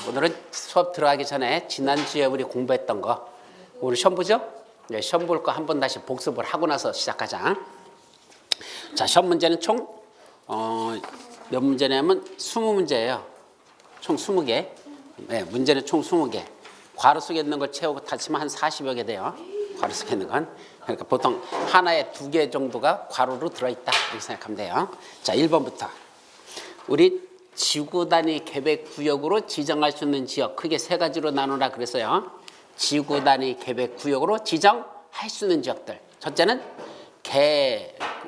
오늘은 수업 들어가기 전에 지난주에 우리 공부했던 거 오늘 시험 보죠? 네, 시험 볼 거 한번 다시 복습을 하고 나서 시작하자. 자, 시험 문제는 총 몇 문제냐면 20문제예요. 총 20개. 네, 문제는 총 20개. 괄호 속에 있는 걸 채우고 다치면 한 40여 개 돼요. 괄호 속에 있는 건. 그러니까 보통 하나에 2개 정도가 괄호로 들어있다 이렇게 생각하면 돼요. 자, 1번부터 우리 지구 단위 계획 구역으로 지정할 수 있는 지역 크게 3가지로 나누라 그랬어요. 지구 단위 계획 구역으로 지정할 수 있는 지역들. 첫째는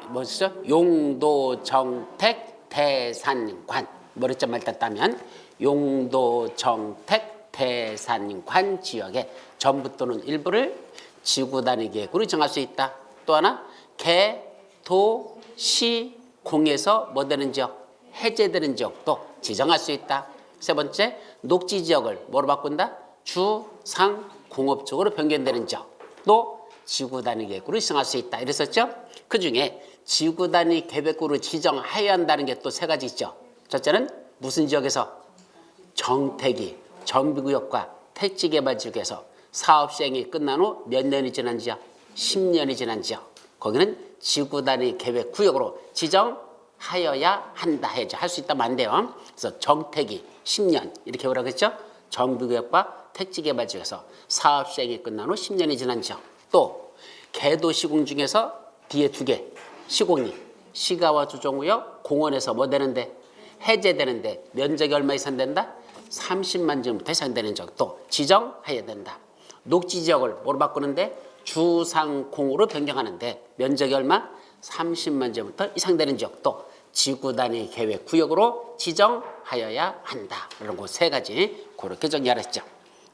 뭐죠? 용도, 정택, 대산관. 머리점만 일단 따면 용도, 정택, 대산관 지역에 전부 또는 일부를 지구 단위 계획으로 정할 수 있다. 또 하나 개, 도, 시, 공에서 뭐 되는 지역? 해제되는 지역도 지정할 수 있다. 세 번째, 녹지 지역을 뭐로 바꾼다? 주, 상, 공업 쪽으로 변경되는 지역. 또 지구 단위 계획으로 지정할 수 있다. 이랬었죠? 그 중에 지구 단위 계획으로 지정해야 한다는 게 또 3가지 있죠. 첫째는 무슨 지역에서? 정택이, 정비구역과 택지개발지역에서 사업 시행이 끝난 후 몇 년이 지난 지역? 10년이 지난 지역. 거기는 지구 단위 계획 구역으로 지정하여야 한다 해야지. 할 수 있다면 안 돼요. 그래서 정택이 10년 이렇게 뭐라고 했죠? 정비구역과 택지개발지역에서 사업 시행이 끝난 후 10년이 지난 지역. 또 개도 시공 중에서 뒤에 2개 시공이 시가와 주정구역 공원에서 뭐 되는데? 해제되는데 면적이 얼마 이상 된다? 30만 제곱미터 이상 되는 지역도 지정해야 된다. 녹지 지역을 뭐로 바꾸는데? 주상공으로 변경하는데 면적이 얼마? 30만 제곱미터 이상 되는 지역도 지구 단위 계획 구역으로 지정하여야 한다. 이런 거 3가지 그렇게 정리하랬죠.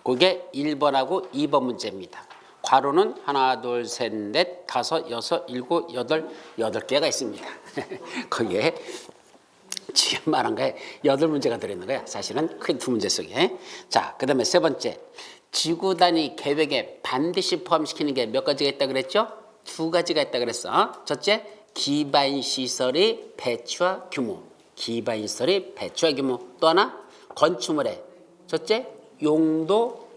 그게 1번하고 2번 문제입니다. 괄호는 하나, 둘, 셋, 넷, 다섯, 여섯, 일곱, 여덟 8개가 있습니다. 거기에 지금 말한 거에 8문제가 들어있는 거야. 사실은 큰 2문제 속에. 자, 그 다음에 3번째. 지구 단위 계획에 반드시 포함시키는 게 몇 가지가 있다 그랬죠? 2가지가 있다 그랬어. 첫째, 기반시설의 배치와 규모. 기반시설의 배치와 규모. 또 하나, 건축물의 첫째, 용도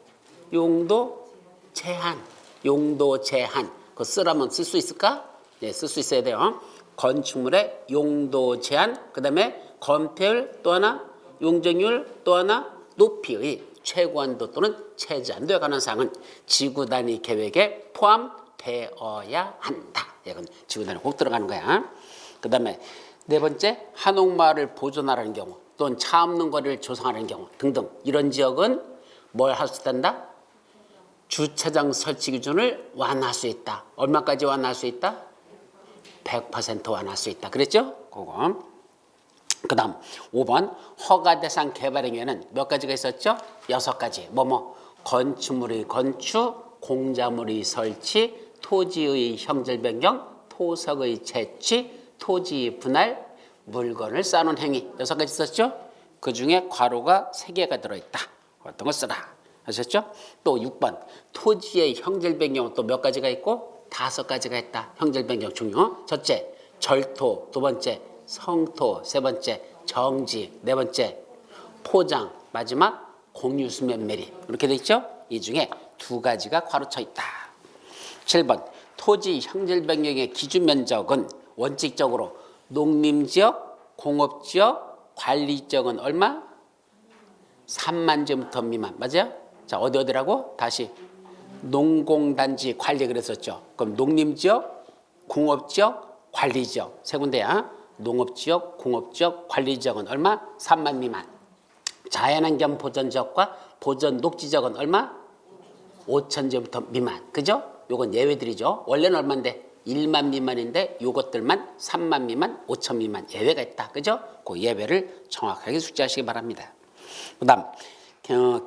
제한. 용도 제한. 그거 쓰라면 쓸 수 있을까? 네, 쓸 수 있어야 돼요. 건축물의 용도 제한, 그 다음에 건폐율, 또 하나 용적률, 또 하나 높이의 최고한도 또는 최저한도에 관한 사항은 지구 단위 계획에 포함되어야 한다. 이건 지구 단위 꼭 들어가는 거야. 그 다음에 4번째, 한옥마을을 보존하라는 경우 또는 차 없는 거리를 조성하는 경우 등등 이런 지역은 뭘 할 수 있단다? 주차장 설치 기준을 완화할 수 있다. 얼마까지 완화할 수 있다? 100% 완화할 수 있다. 그랬죠? 그거. 그 다음 5번 허가 대상 개발행위에는 몇 가지가 있었죠? 6가지. 건축물의 건축, 공작물의 설치, 토지의 형질 변경, 토석의 채취, 토지 분할, 물건을 쌓는 행위. 6가지 있었죠? 그 중에 괄호가 3개가 들어있다. 어떤 걸 쓰라. 아셨죠? 또 6번 토지의 형질 변경은 또 몇 가지가 있고 5가지가 있다. 형질 변경 종류. 첫째, 절토. 2번째, 성토. 3번째, 정지. 4번째, 포장. 마지막, 공유수면 매립. 이렇게 돼 있죠? 이 중에 2가지가 괄호쳐 있다. 7번 토지 형질 변경의 기준 면적은 원칙적으로 농림지역, 공업지역, 관리지역은 얼마? 3만 제곱미터 미만. 맞아요? 자, 어디라고? 다시 농공단지 관리 그랬었죠. 그럼 농림지역, 공업지역, 관리지역 3군데야. 농업지역, 공업지역, 관리지역은 얼마? 3만 미만. 자연환경 보전지역과 보전 녹지지역은 얼마? 5천 제곱미터 미만. 그죠? 요건 예외들이죠. 원래는 얼마인데? 1만 미만인데 요것들만 3만 미만, 5천 미만 예외가 있다. 그죠? 그 예외를 정확하게 숙지하시기 바랍니다. 그 다음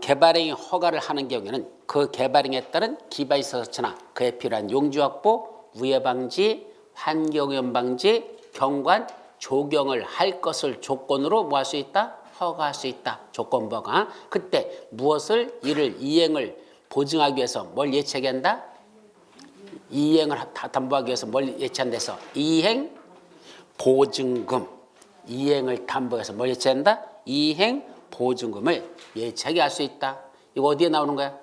개발행위 허가를 하는 경우에는 그 개발행위에 따른 기반시설 설치나 그에 필요한 용지 확보, 우회 방지, 환경오염 방지, 경관, 조경을 할 것을 조건으로 뭐 할 수 있다? 허가할 수 있다. 조건부가. 그때 무엇을 이를 이행을 보증하기 위해서 뭘 예치하게 한다? 이행을 담보하기 위해서 뭘 예치한다서 이행 보증금. 이행을 담보해서 뭘 예치한다? 이행 보증금을 예치하게 할 수 있다. 이거 어디에 나오는 거야?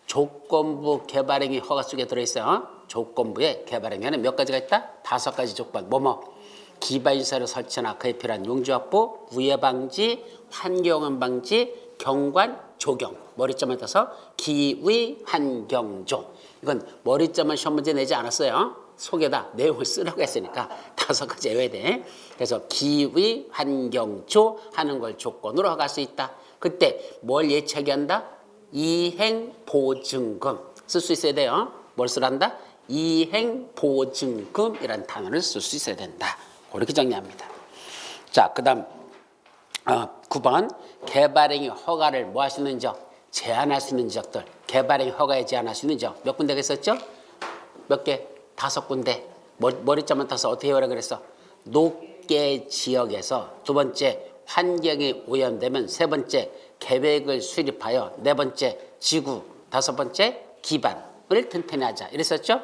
조건부 개발행위 허가 속에 들어있어요. 조건부에 개발행위에는 몇 가지가 있다? 5가지 조건. 기반시설을 설치나 그에 필요한 용지 확보, 우회 방지, 환경오염 방지, 경관, 조경. 머리점을 떠서 기위, 환경조. 이건 머리점을 시험 문제 내지 않았어요. 속에다 내용을 쓰라고 했으니까 5가지 외워야 돼. 그래서 기위, 환경조 하는 걸 조건으로 허가할 수 있다. 그때 뭘 예치하게 한다? 이행보증금 쓸 수 있어야 돼요. 뭘 쓰란다? 이행보증금이라는 단어를 쓸 수 있어야 된다. 그렇게 정리합니다. 자, 그 다음 9번 개발행위 허가를 뭐 할 수 있는 지역? 제한할 수 있는 지역들. 개발행위 허가에 제한할 수 있는 지역 몇 군데가 있었죠? 몇 개? 5군데. 머리점만 타서 어떻게 해오라 그랬어? 녹계 지역에서 두 번째 환경이 오염되면 세 번째 계획을 수립하여 네 번째 지구 다섯 번째 기반을 튼튼히 하자 이랬었죠?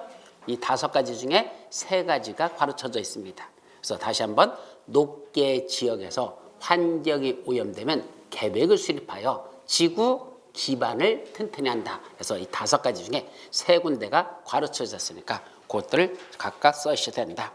이 5가지 중에 3가지가 가르쳐져 있습니다. 그래서 다시 한번 녹계 지역에서 환경이 오염되면 계획을 수립하여 지구 기반을 튼튼히 한다. 그래서 이 5가지 중에 3군데가 가르쳐졌으니까 그것들을 각각 써주셔야 된다.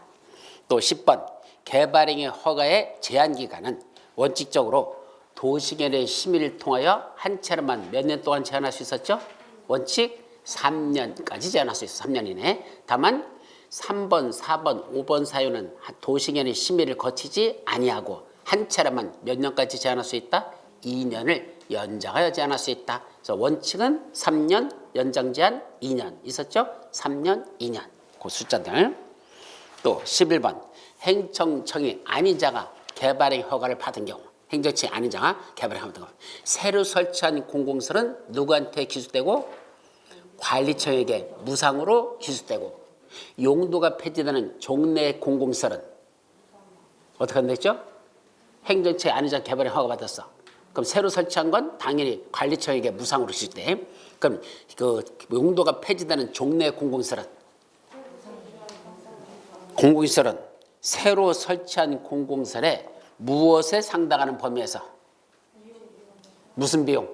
또 10번 개발행위 허가의 제한기간은 원칙적으로 도시계획 심의를 통하여 한 차례만 몇 년 동안 제한할 수 있었죠? 원칙 3년까지 제한할 수 있어. 3년 이내. 다만 3번, 4번, 5번 사유는 도시계획 심의를 거치지 아니하고 한 차례만 몇 년까지 제한할 수 있다? 2년을 연장하여 제한할 수 있다. 그래서 원칙은 3년, 연장 제한 2년 있었죠? 3년, 2년. 그 숫자들. 또 11번 행정청이 아닌 자가 개발행위 허가를 받은 경우 행정청이 아닌 자가 개발행위 허가를 받은 경우 새로 설치한 공공시설은 누구한테 기수되고 관리청에게 무상으로 기수되고 용도가 폐지되는 종래 공공시설은 어떻게 한다 했죠? 행정청이 아닌 자가 개발행위 허가 받았어. 그럼 새로 설치한 건 당연히 관리청에게 무상으로 기수돼. 그럼 그 용도가 폐지되는 종래 공공시설은 새로 설치한 공공시설에 무엇에 상당하는 범위에서 무슨 비용?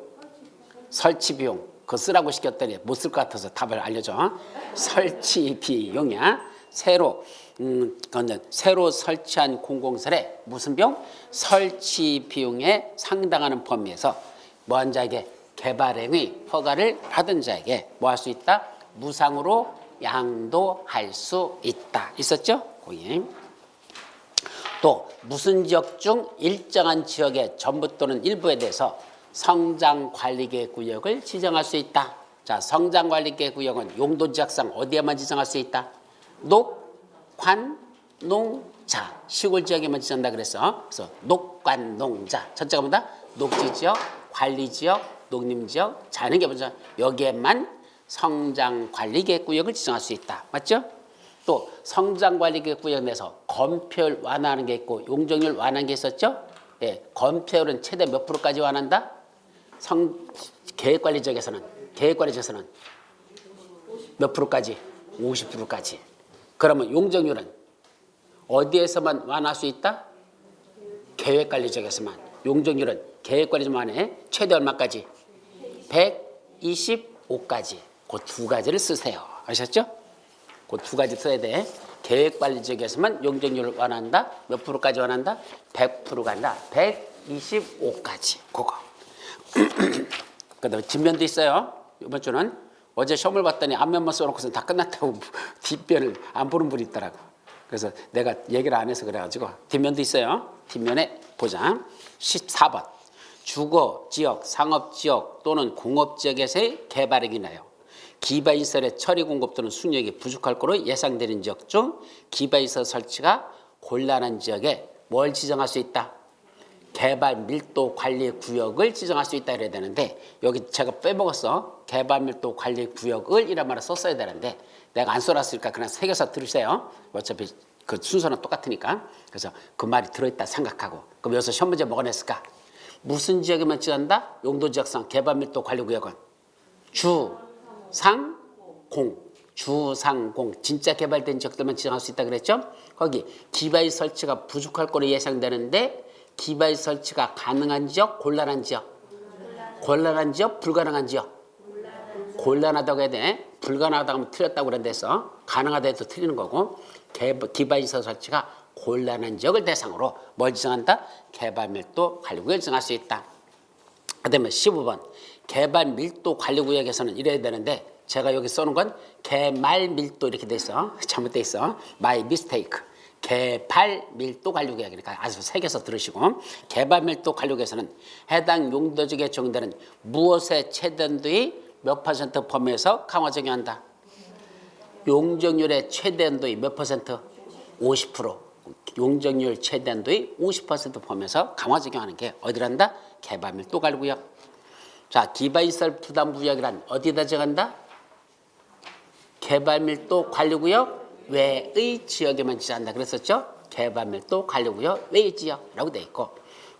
설치 비용. 그거 쓰라고 시켰더니 못 쓸 것 같아서 답을 알려줘. 설치 비용이야. 새로 설치한 공공시설에 무슨 비용? 설치 비용에 상당하는 범위에서 뭐한 자에게 개발행위 허가를 받은 자에게 뭐 할 수 있다? 무상으로 양도할 수 있다. 있었죠? 거기. 또 무슨 지역 중 일정한 지역의 전부 또는 일부에 대해서 성장관리계획 구역을 지정할 수 있다. 자, 성장관리계획 구역은 용도지역상 어디에만 지정할 수 있다? 녹, 관, 농, 자. 시골 지역에만 지정한다 그랬어. 그래서 녹, 관, 농, 자. 첫째가 뭐다? 녹지지역, 관리지역, 농림지역, 자는 게 뭐죠? 여기에만 성장관리계획 구역을 지정할 수 있다. 맞죠? 또 성장관리계획 구역 내에서 건폐율 완화하는 게 있고 용적률 완화하는 게 있었죠? 예, 건폐율은 최대 몇 프로까지 완화한다? 계획관리지역에서는 몇 프로까지? 50%까지. 그러면 용적률은 어디에서만 완화할 수 있다? 계획관리지역에서만. 용적률은 계획관리지역만 해. 최대 얼마까지? 125까지. 그 2가지를 쓰세요. 아셨죠? 그 2가지 써야 돼. 계획관리 지역에서만 용적률을 완화한다. 몇 프로까지 완화한다? 100%가 아니라 125까지. 그거. 그다음에 뒷면도 있어요. 이번 주는 어제 시험을 봤더니 앞면만 써놓고서 다 끝났다고 뒷면을 안 보는 분이 있더라고. 그래서 내가 얘기를 안 해서 그래가지고 뒷면도 있어요. 뒷면에 보자. 14번. 주거지역, 상업지역 또는 공업지역에서의 개발행위 나요. 기반시설의 처리 공급 또는 순역이 부족할 거로 예상되는 지역 중 기반시설 설치가 곤란한 지역에 뭘 지정할 수 있다? 개발 밀도 관리 구역을 지정할 수 있다 이래야 되는데 여기 제가 빼먹었어. 개발 밀도 관리 구역을 이란 말을 썼어야 되는데 내가 안 써놨으니까 그냥 새겨서 들으세요. 어차피 그 순서는 똑같으니까. 그래서 그 말이 들어있다 생각하고 그럼 여기서 시험 문제 뭐가 냈을까? 무슨 지역에만 지정한다? 용도지역상 개발 밀도 관리 구역은 주상공 진짜 개발된 지역들만 지정할 수 있다 그랬죠? 거기 기반시 설치가 부족할 거로 예상되는데 기반 설치가 가능한 지역, 곤란한 지역? 곤란한 지역, 불가능한 지역? 곤란하다고 해야 돼. 불가능하다고 하면 틀렸다고 그런 데서 가능하다 해도 틀리는 거고 기반시설 설치가 곤란한 지역을 대상으로 뭘 지정한다? 개발밀도 관리구역을 지정할 수 있다. 그다음에 15번 개발밀도 관리구역에서는 이래야 되는데 제가 여기 써놓은 건 개말밀도 이렇게 돼 있어. 잘못돼 있어. My mistake. 개발밀도 관리구역이니까 아주 새겨서 들으시고 개발밀도 관리구역에서는 해당 용도지역에 적용되는 무엇의 최대한도의 몇 퍼센트 범위에서 강화 적용한다. 용적률의 최대한도의 몇 퍼센트? 50%. 용적률 최대한도의 50% 범위에서 강화 적용하는 게 어디란다? 개발밀도 관리구역. 자, 기반시설 부담구역이란 어디다 정한다? 개발밀도 관리구역 외의 지역에만 지정한다 그랬었죠? 개발밀도 관리구역 외의 지역이라고 돼 있고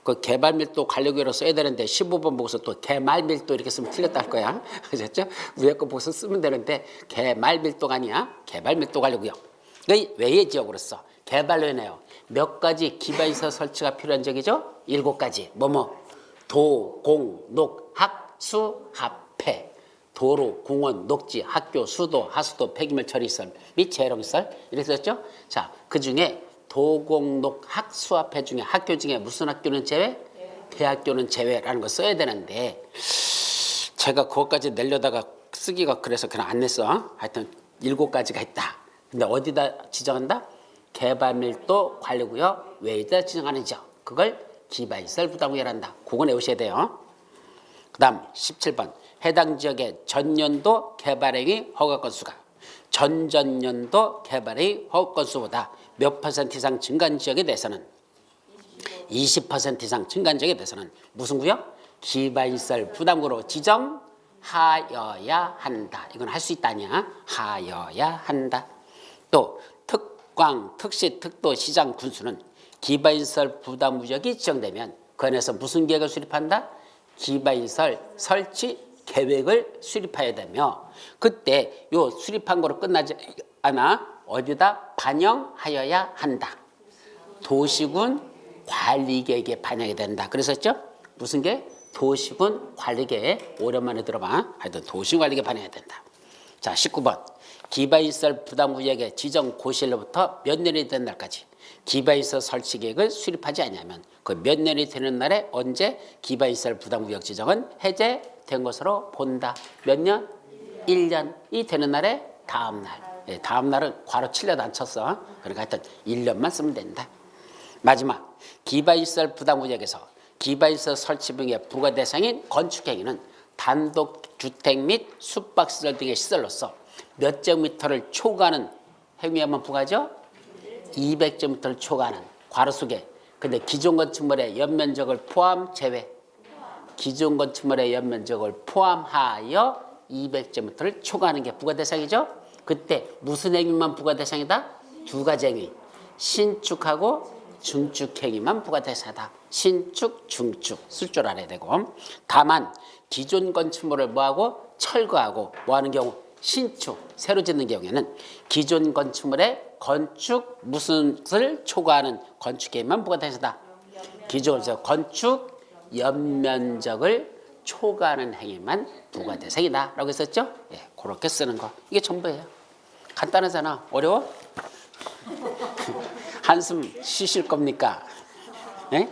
그 개발밀도 관리구역으로 써야 되는데 15번 보고서 또 개말밀도 이렇게 쓰면 틀렸다 할 거야. 아셨죠? 위에 거 보고서 쓰면 되는데 개말밀도가 아니야. 개발밀도 관리구역. 외의 지역으로 써. 개발로해내요. 몇 가지 기반시설 설치가 필요한 지역이죠? 7가지. 도, 공, 녹, 학, 수, 합, 폐. 도로, 공원, 녹지, 학교, 수도, 하수도, 폐기물 처리시설 및 재활용시설 이렇게 썼죠? 자, 그 중에 도공록 학수합회 중에 학교 중에 무슨 학교는 제외? 대학교는 제외라는 거 써야 되는데 제가 그것까지 내려다가 쓰기가 그래서 그냥 안 냈어. 하여튼 7가지가 있다. 근데 어디다 지정한다? 개발밀도 관리구역 외에다 지정하는 지역. 그걸 기반시설 부담구역이란다. 그거 외우셔야 돼요. 그 다음 17번 해당 지역의 전년도 개발행위 허가 건수가 전전년도 개발의 허가 건수보다 몇 퍼센트 이상 증가한 지역에 대해서는 20% 이상 증가한 지역에 대해서는 무슨 구역? 기반시설 부담구로 지정하여야 한다. 이건 할 수 있다 아니야? 하여야 한다. 또 특광, 특시, 특도, 시장, 군수는 기반시설 부담구역이 지정되면 그 안에서 무슨 계획을 수립한다? 기반시설 설치 계획을 수립해야 되며 그때 요 수립한 거로 끝나지 않아 어디다 반영하여야 한다. 도시군 관리계획에 반영이 된다. 그랬었죠? 무슨 게? 도시군 관리계획. 오랜만에 들어봐. 하여튼 도시군 관리계획에 반영해야 된다. 자, 19번 기반시설 부담구역의 지정 고시일로부터 몇 년이 된 날까지 기반시설 설치 계획을 수립하지 않으면 그 몇 년이 되는 날에 언제 기반시설 부담구역 지정은 해제된 것으로 본다. 몇 년? 1년이 되는 날에 다음 날. 다음 날은 괄호 칠려도 안 쳤어. 그러니까 하여튼 1년만 쓰면 된다. 마지막 기반시설 부담구역에서 기반시설 설치 등의 부과 대상인 건축행위는 단독주택 및 숙박시설 등의 시설로서 몇 제곱미터를 초과하는 행위에만 부과하죠? 200제곱미터를 초과하는 괄호 속에 근데 기존 건축물의 연면적을 포함 제외 기존 건축물의 연면적을 포함하여 200제곱미터를 초과하는 게 부과 대상이죠? 그때 무슨 행위만 부과 대상이다? 2가지 행위. 신축하고 중축 행위만 부과 대상이다. 신축, 중축 쓸 줄 알아야 되고 다만 기존 건축물을 뭐하고 철거하고 뭐하는 경우 신축, 새로 짓는 경우에는 기존 건축물의 건축 무슨을 초과하는 건축 행위만 부과 대상이다. 기존에서 건축 연면적을 초과하는 행위만 부과 대상이다 라고 했었죠? 예, 그렇게 쓰는 거. 이게 전부예요. 간단하잖아. 어려워? 한숨 쉬실 겁니까? 예?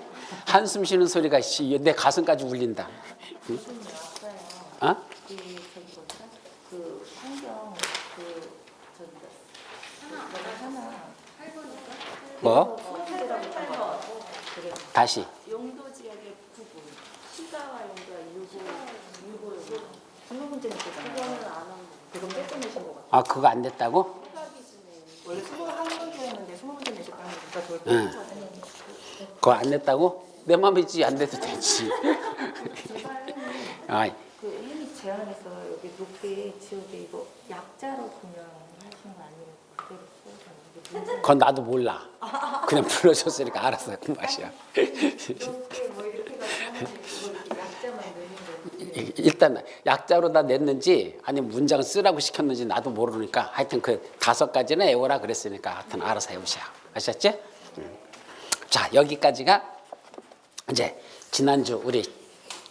한숨 쉬는 소리가 내 가슴까지 울린다. 응? 어? 그 환경 뭐? 다시. 용도 지역의 부분 시가와 용도와 유보 전문 문제 냈잖아요. 그거는 안 하고 그거 뺏어내신 것 같아요. 아, 그거 안 됐다고? 원래 21문제였는데 20문제 내셨다는 거니까 그걸 응. 뺏어내는 그거 안 됐다고? 내 맘이지 안 돼도 되지. 아, 그 혜미 제안해서 여기 높게 지역에 이거 약자로 분명하시는 거 아니에요? 그대로 써서 그건 나도 몰라. 그냥 불러줬으니까 알았어. 그 맛이야. 이렇게 뭐 이렇게 가서 이거 이렇게 약자만 내는 거 일단 약자로 다 냈는지 아니면 문장 쓰라고 시켰는지 나도 모르니까 하여튼 그 5가지는 외워라 그랬으니까 하여튼 알아서 해보셔. 아셨지? 자, 여기까지가 이제 지난주 우리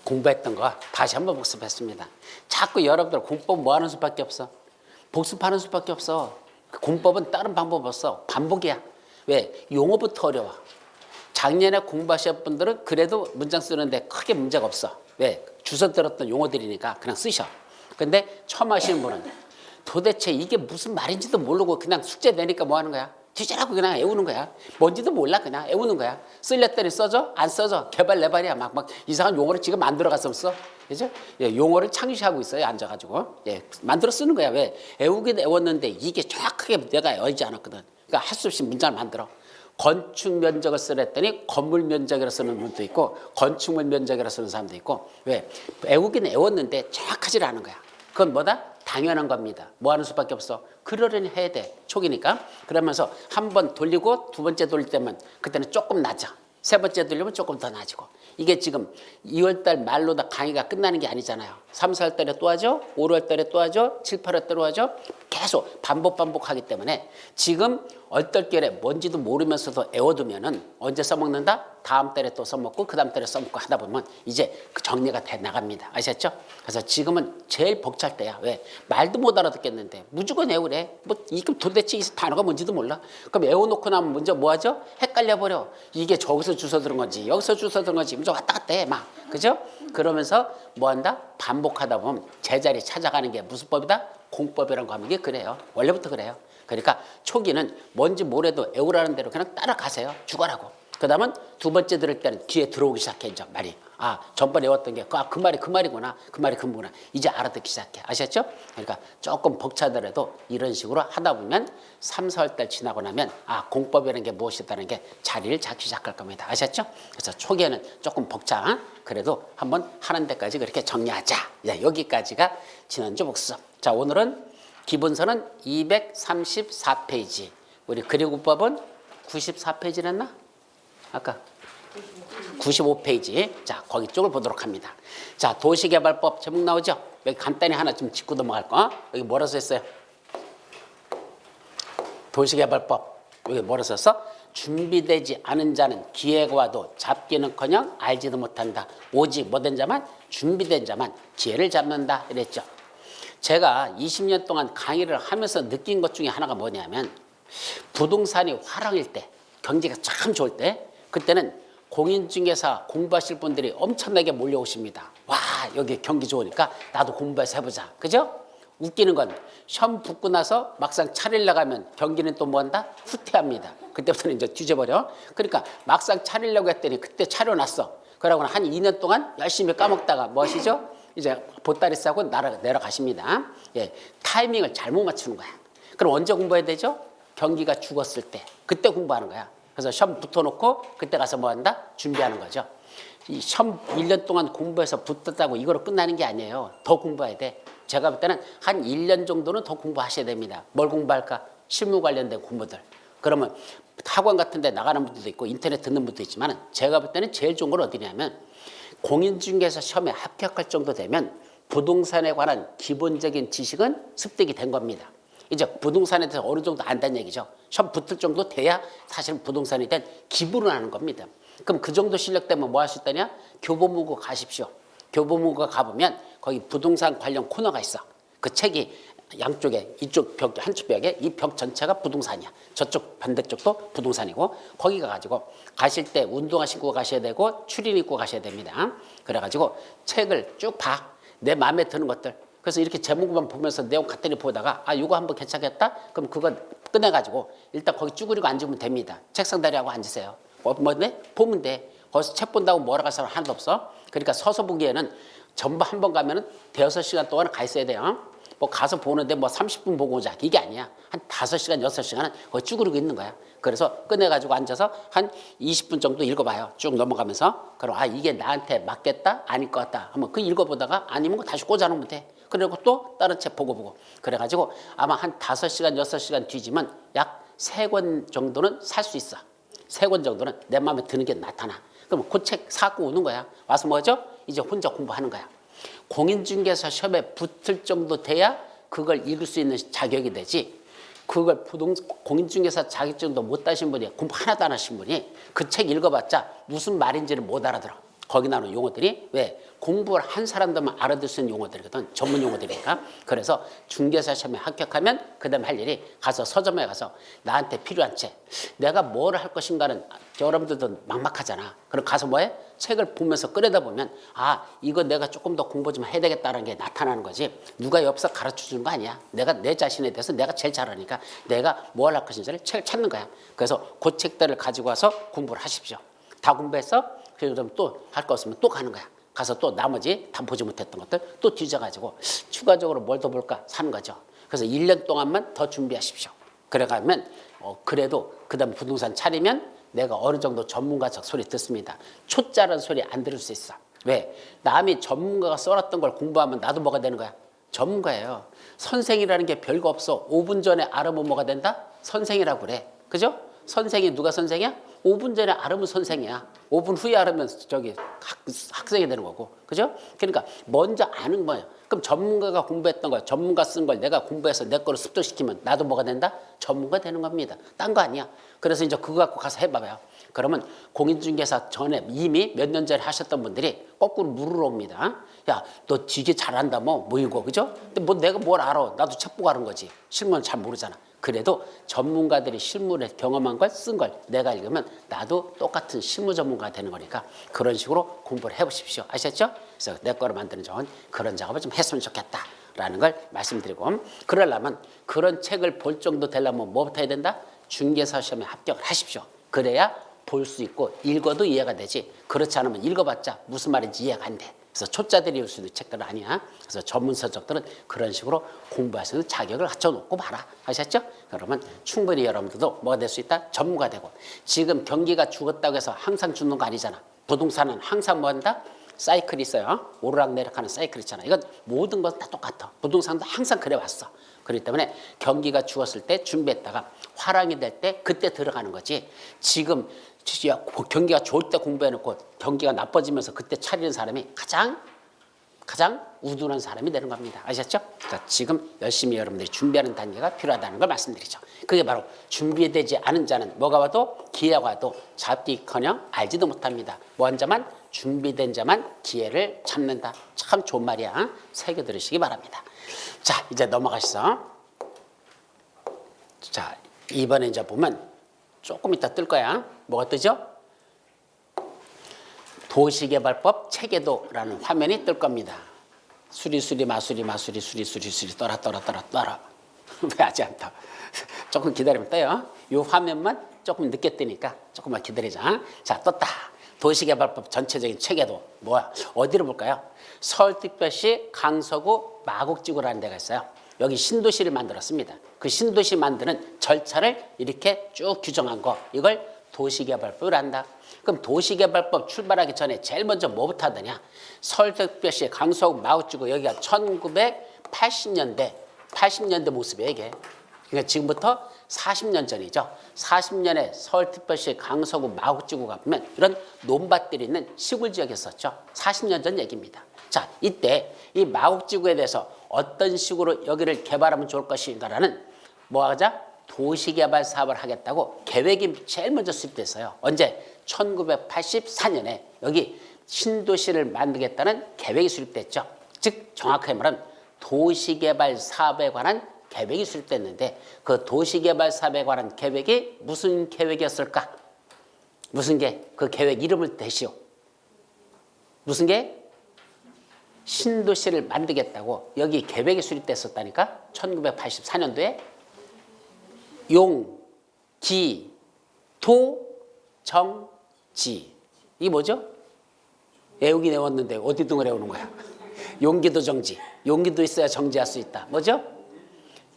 공부했던 거 다시 한번 복습했습니다. 자꾸 여러분들 공법 뭐 하는 수밖에 없어? 복습하는 수밖에 없어. 공법은 다른 방법 없어. 반복이야. 왜? 용어부터 어려워. 작년에 공부하신 분들은 그래도 문장 쓰는데 크게 문제가 없어. 왜? 주워 들었던 용어들이니까 그냥 쓰셔. 근데 처음 하시는 분은 도대체 이게 무슨 말인지도 모르고 그냥 숙제 내니까 뭐 하는 거야? 뒤지라고 그냥 애우는 거야. 뭔지도 몰라 그냥 애우는 거야. 쓸렸더니 써줘? 안 써줘? 개발레발이야. 막 이상한 용어를 지금 만들어가서 써. 그죠? 예, 용어를 창시하고 있어요. 앉아가지고. 예, 만들어 쓰는 거야. 왜? 애우긴 애웠는데 이게 정확하게 내가 알지 않았거든. 그러니까 할 수 없이 문장을 만들어. 건축 면적을 쓰랬더니 건물 면적이라 쓰는 분도 있고 건축물 면적이라 쓰는 사람도 있고. 왜? 애우긴 애웠는데 정확하지 않은 거야. 그건 뭐다? 당연한 겁니다. 뭐 하는 수밖에 없어? 그러려니 해야 돼. 초기니까. 그러면서 한 번 돌리고 두 번째 돌릴 때면 그때는 조금 낮아. 세 번째 돌리면 조금 더 낮아지고. 이게 지금 2월달 말로 다 강의가 끝나는 게 아니잖아요. 3, 4월달에 또 하죠. 5월달에 또 하죠. 7, 8월달에 하죠. 계속 반복하기 때문에 지금 얼떨결에 뭔지도 모르면서도 애워두면은 언제 써먹는다? 다음 달에 또 써먹고 그 다음 달에 써먹고 하다 보면 이제 그 정리가 돼 나갑니다. 아셨죠? 그래서 지금은 제일 벅찰 때야. 왜? 말도 못 알아듣겠는데 무조건 애우래. 뭐 이게 도대체 이 단어가 뭔지도 몰라. 그럼 애워놓고 나면 먼저 뭐 하죠? 헷갈려버려. 이게 저기서 주워 들은 건지 여기서 주워 들은 건지 먼저 왔다 갔다 해 막. 그죠? 그러면서 뭐 한다? 반복하다 보면 제자리 찾아가는 게 무슨 법이다? 공법이라는 과목이 그래요. 원래부터 그래요. 그러니까 초기는 뭔지 모래도 애우라는 대로 그냥 따라가세요. 죽어라고. 그 다음은 두 번째 들을 때는 귀에 들어오기 시작해. 이제 말이. 아, 전번에 외웠던 게 그 말이 그 말이구나. 그 말이 그 뭐구나. 이제 알아듣기 시작해. 아셨죠? 그러니까 조금 벅차더라도 이런 식으로 하다 보면 3, 4월달 지나고 나면 아, 공법이라는 게 무엇이다는 게 자리를 잡기 시작할 겁니다. 아셨죠? 그래서 초기에는 조금 벅차. 그래도 한번 하는 데까지 그렇게 정리하자. 여기까지가 지난주 복습. 자, 오늘은 기본서는 234페이지. 우리 그리고법은 94페이지랬나? 아까 95페이지. 자, 거기 쪽을 보도록 합니다. 자, 도시개발법 제목 나오죠? 여기 간단히 하나 좀 짚고 넘어갈 거. 여기 뭐라 써있어요? 도시개발법. 여기 뭐라 썼어? 준비되지 않은 자는 기회가 와도 잡기는커녕 알지도 못한다. 오직 못된 자만 준비된 자만 기회를 잡는다. 이랬죠. 제가 20년 동안 강의를 하면서 느낀 것 중에 하나가 뭐냐면 부동산이 화랑일 때, 경기가 참 좋을 때 그때는 공인중개사 공부하실 분들이 엄청나게 몰려오십니다. 와, 여기 경기 좋으니까 나도 공부해서 해보자. 그죠? 웃기는 건 시험 붙고 나서 막상 차리려 가면 경기는 또 뭐한다? 후퇴합니다. 그때부터는 이제 뒤져버려. 그러니까 막상 차리려고 했더니 그때 차려놨어. 그러고는 한 2년 동안 열심히 까먹다가 뭐 하시죠? 이제 보따리 싸고 내려가십니다. 예, 타이밍을 잘못 맞추는 거야. 그럼 언제 공부해야 되죠? 경기가 죽었을 때. 그때 공부하는 거야. 그래서 시험 붙어놓고 그때 가서 뭐 한다? 준비하는 거죠. 이 시험 1년 동안 공부해서 붙었다고 이거로 끝나는 게 아니에요. 더 공부해야 돼. 제가 볼 때는 한 1년 정도는 더 공부하셔야 됩니다. 뭘 공부할까? 실무 관련된 공부들. 그러면 학원 같은 데 나가는 분들도 있고 인터넷 듣는 분도 있지만 제가 볼 때는 제일 좋은 건 어디냐면 공인중개사 시험에 합격할 정도 되면 부동산에 관한 기본적인 지식은 습득이 된 겁니다. 이제 부동산에 대해서 어느 정도 안다는 얘기죠. 시험 붙을 정도 돼야 사실 부동산에 대한 기부를 하는 겁니다. 그럼 그 정도 실력 때문에 뭐 할 수 있다냐? 교보문고 가십시오. 교보문고 가보면 거기 부동산 관련 코너가 있어. 그 책이 양쪽에 이쪽 벽 한쪽 벽에 이 벽 전체가 부동산이야. 저쪽 반대쪽도 부동산이고 거기 가가지고 가실 때 운동화 신고 가셔야 되고 추리닝 입고 가셔야 됩니다. 그래가지고 책을 쭉 봐. 내 마음에 드는 것들. 그래서 이렇게 제목만 보면서 내용 갔더니 보다가 아 이거 한번 괜찮겠다? 그럼 그거 꺼내가지고 일단 거기 쭈그리고 앉으면 됩니다. 책상 다리하고 앉으세요. 뭐네? 보면 돼. 거기서 책 본다고 뭐라고 할 사람 하나도 없어. 그러니까 서서 보기에는 전부 한 번 가면은 대여섯 시간 동안 가 있어야 돼요. 뭐 가서 보는데 뭐 30분 보고 오자. 이게 아니야. 한 5시간, 6시간은 거기 쭈그리고 있는 거야. 그래서 꺼내가지고 앉아서 한 20분 정도 읽어봐요. 쭉 넘어가면서. 그럼 아, 이게 나한테 맞겠다? 아닐 것 같다. 하면 그 읽어보다가 아니면 다시 꽂아놓으면 돼. 그리고 또 다른 책 보고. 그래가지고 아마 한 5시간, 6시간 뒤지면 약 3권 정도는 살 수 있어. 3권 정도는 내 마음에 드는 게 나타나. 그럼 그 책 사고 오는 거야. 와서 뭐죠? 이제 혼자 공부하는 거야. 공인중개사 시험에 붙을 정도 돼야 그걸 읽을 수 있는 자격이 되지. 그걸 공인중개사 자격증도 못 따신 분이 공부 하나도 안 하신 분이 그 책 읽어봤자 무슨 말인지를 못 알아들어. 거기 나오는 용어들이 왜 공부를 한 사람들만 알아들 수 있는 용어들이거든. 전문 용어들이니까. 그래서 중개사 시험에 합격하면 그다음에 할 일이 가서 서점에 가서 나한테 필요한 책, 내가 뭘 할 것인가는 여러분들도 막막하잖아. 그럼 가서 뭐해? 책을 보면서 끌어다 보면 아, 이거 내가 조금 더 공부 좀 해야 되겠다는 게 나타나는 거지. 누가 옆에서 가르쳐 주는 거 아니야. 내가 내 자신에 대해서 내가 제일 잘 아니까 내가 뭘 할 것인지를 책을 찾는 거야. 그래서 그 책들을 가지고 와서 공부를 하십시오. 다 공부해서 그럼 또 할 거 없으면 또 가는 거야. 가서 또 나머지 다 보지 못했던 것들 또 뒤져가지고 추가적으로 뭘 더 볼까 사는 거죠. 그래서 1년 동안만 더 준비하십시오. 그래가면 그래도 그 다음 부동산 차리면 내가 어느 정도 전문가적 소리 듣습니다. 초짜라는 소리 안 들을 수 있어. 왜? 남이 전문가가 써놨던 걸 공부하면 나도 뭐가 되는 거야? 전문가예요. 선생이라는 게 별거 없어. 5분 전에 알아보면 뭐가 된다? 선생이라고 그래. 그죠? 선생이 누가 선생이야? 5분 전에 알으면 선생이야. 5분 후에 알으면 저기 학생이 되는 거고. 그죠? 그러니까 먼저 아는 거예요. 그럼 전문가가 공부했던 걸, 전문가 쓴 걸 내가 공부해서 내 거로 습득시키면 나도 뭐가 된다? 전문가 되는 겁니다. 딴 거 아니야. 그래서 이제 그거 갖고 가서 해봐요. 그러면 공인중개사 전에 이미 몇 년 전에 하셨던 분들이 거꾸로 물으러 옵니다. 야, 너 되게 잘한다 뭐 이거 그죠? 근데 뭐 내가 뭘 알아? 나도 책 보고 하는 거지. 실무는 잘 모르잖아. 그래도 전문가들이 실무를 경험한 걸 쓴 걸 내가 읽으면 나도 똑같은 실무 전문가가 되는 거니까 그런 식으로 공부를 해보십시오. 아셨죠? 그래서 내 거로 만드는 좋은 그런 작업을 좀 했으면 좋겠다라는 걸 말씀드리고, 그러려면 그런 책을 볼 정도 되려면 뭐부터 해야 된다? 중개사 시험에 합격을 하십시오. 그래야 볼 수 있고 읽어도 이해가 되지. 그렇지 않으면 읽어봤자 무슨 말인지 이해가 안 돼. 그래서 초짜들이 올 수 있는 책들은 아니야. 그래서 전문서적들은 그런 식으로 공부할 수 있는 자격을 갖춰놓고 봐라. 아셨죠? 그러면 충분히 여러분들도 뭐가 될 수 있다? 전문가 되고. 지금 경기가 죽었다고 해서 항상 죽는 거 아니잖아. 부동산은 항상 뭐 한다? 사이클이 있어요. 오르락내리락하는 사이클 있잖아. 이건 모든 건 다 똑같아. 부동산도 항상 그래 왔어. 그렇기 때문에 경기가 죽었을 때 준비했다가 화랑이 될 때 그때 들어가는 거지. 지금 경기가 좋을 때 공부해놓고 경기가 나빠지면서 그때 차리는 사람이 가장 우둔한 사람이 되는 겁니다. 아셨죠? 그러니까 지금 열심히 여러분들이 준비하는 단계가 필요하다는 걸 말씀드리죠. 그게 바로 준비되지 않은 자는 뭐가 와도 기회가 와도 잡기커녕 알지도 못합니다. 뭐한 자만 준비된 자만 기회를 잡는다. 참 좋은 말이야. 새겨 들으시기 바랍니다. 자, 이제 넘어가시죠. 자, 이번에 이제 보면 조금 이따 뜰 거야. 뭐가 뜨죠? 도시개발법 체계도라는 화면이 뜰 겁니다. 수리수리 마수리 떠라. 왜 하지 않다? 조금 기다리면 떠요. 이 화면만 조금 늦게 뜨니까 조금만 기다리자. 자, 떴다. 도시개발법 전체적인 체계도 뭐야? 어디로 볼까요? 서울특별시 강서구 마곡지구라는 데가 있어요. 여기 신도시를 만들었습니다. 그 신도시 만드는 절차를 이렇게 쭉 규정한 거, 이걸 도시개발법을 한다. 그럼 도시개발법 출발하기 전에 제일 먼저 뭐부터 하더냐? 서울특별시 강서구 마곡지구 여기가 1980년대 모습이에요, 이게. 그러니까 지금부터 40년 전이죠. 40년에 서울특별시 강서구 마곡지구가 보면 이런 논밭들이 있는 시골 지역이었었죠. 40년 전 얘기입니다. 자, 이때 이 마곡지구에 대해서 어떤 식으로 여기를 개발하면 좋을 것인가라는 뭐 하자? 도시개발 사업을 하겠다고 계획이 제일 먼저 수립됐어요. 언제? 1984년에 여기 신도시를 만들겠다는 계획이 수립됐죠. 즉 정확하게 말하면 도시개발 사업에 관한 계획이 수립됐는데 그 도시개발 사업에 관한 계획이 무슨 계획이었을까? 무슨 게? 그 계획 이름을 대시오. 무슨 게? 신도시를 만들겠다고 여기 계획이 수립됐었다니까. 1984년도에 용, 기, 도, 정, 지. 이게 뭐죠? 외우긴 외웠는데 어디 등을 외우는 거야? 용기도 정지. 용기도 있어야 정지할 수 있다. 뭐죠?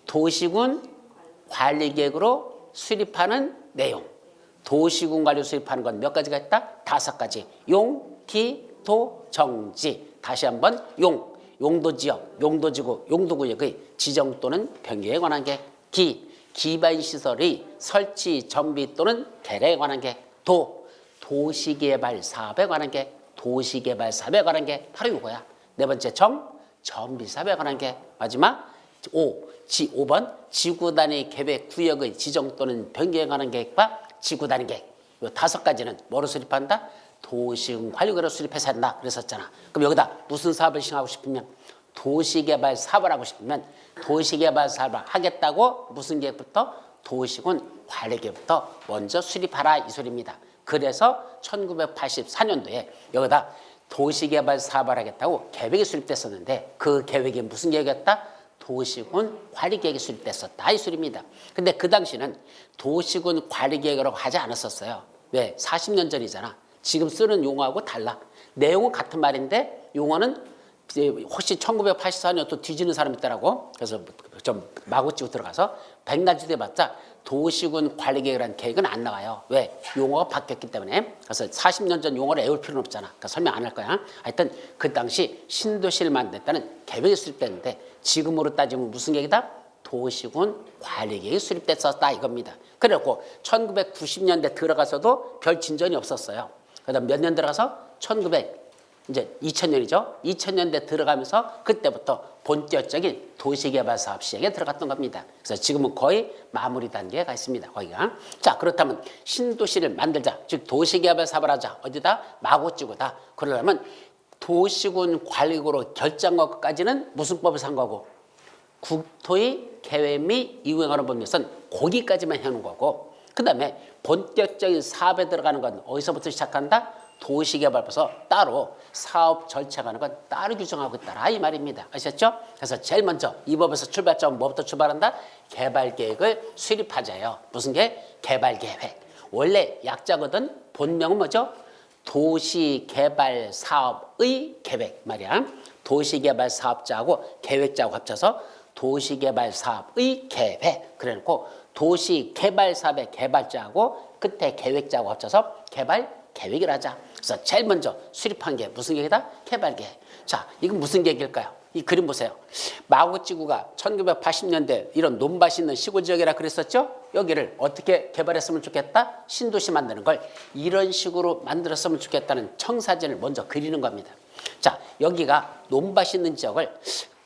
도시군 관리계획으로 수립하는 내용. 도시군 관리 수립하는 건 몇 가지가 있다? 5가지. 용, 기, 도, 정, 지. 다시 한번 용도지역, 용도지구, 용도구역의 지정 또는 변경에 관한 게 기반시설의 설치, 정비 또는 개량에 관한 게 도시개발 사업에 관한 게 도시개발 사업에 관한 게 바로 이거야. 네 번째 정비 사업에 관한 게 마지막 5번 지구 단위 계획 구역의 지정 또는 변경하는 계획과 지구 단위 계획. 요 5가지는 뭐로 수립한다? 도시군 관리계획으로 수립해서 한다 그랬었잖아. 그럼 여기다 무슨 사업을 시행하고 싶으면 도시개발 사업을 하고 싶으면 도시개발 사업을 하겠다고 무슨 계획부터? 도시군 관리계획부터 먼저 수립하라 이 소리입니다. 그래서 1984년도에 여기다 도시개발 사업을 하겠다고 계획이 수립됐었는데 그 계획이 무슨 계획이었다? 도시군 관리계획이 수립됐었다 이 소리입니다. 근데 그 당시는 도시군 관리계획이라고 하지 않았었어요. 왜? 40년 전이잖아. 지금 쓰는 용어하고 달라. 내용은 같은 말인데 용어는 혹시 1984년 또 뒤지는 사람 있더라고. 그래서 좀 마구 찌고 들어가서 100가지 돼봤자 도시군 관리계획이라는 계획은 안 나와요. 왜? 용어가 바뀌었기 때문에. 그래서 40년 전 용어를 외울 필요는 없잖아. 그러니까 설명 안 할 거야. 하여튼 그 당시 신도시를 만들었다는 계획이 수립됐는데 지금으로 따지면 무슨 계획이다? 도시군 관리계획이 수립됐었다 이겁니다. 그래갖고 1990년대 들어가서도 별 진전이 없었어요. 그다음 몇 년 들어가서 2000년이죠. 2000년대 들어가면서 그때부터 본격적인 도시개발 사업 시행에 들어갔던 겁니다. 그래서 지금은 거의 마무리 단계에 가 있습니다. 거기가. 자, 그렇다면 신도시를 만들자. 즉 도시개발 사업을 하자. 어디다? 마구찌구다. 그러려면 도시군 관리구로 결정한 것까지는 무슨 법을 산 거고? 국토의 계획 및 이후행하는 법률에서는 거기까지만 해놓은 거고 그 다음에 본격적인 사업에 들어가는 건 어디서부터 시작한다? 도시개발부서 따로 사업 절차하는 건 따로 규정하고 있다라 이 말입니다. 아셨죠? 그래서 제일 먼저 이 법에서 출발점은 뭐부터 출발한다? 개발계획을 수립하자요. 무슨 계획? 개발계획. 원래 약자거든. 본명은 뭐죠? 도시개발사업의 계획 말이야. 도시개발사업자하고 계획자하고 합쳐서 도시개발사업의 계획. 그래놓고 도시개발사업의 개발자하고 끝에 계획자하고 합쳐서 개발계획을 하자. 그래서 제일 먼저 수립한 게 무슨 계획이다? 개발계획. 자, 이건 무슨 계획일까요? 이 그림 보세요. 마구지구가 1980년대 이런 논밭이 있는 시골 지역이라 그랬었죠? 여기를 어떻게 개발했으면 좋겠다? 신도시 만드는 걸 이런 식으로 만들었으면 좋겠다는 청사진을 먼저 그리는 겁니다. 자, 여기가 논밭이 있는 지역을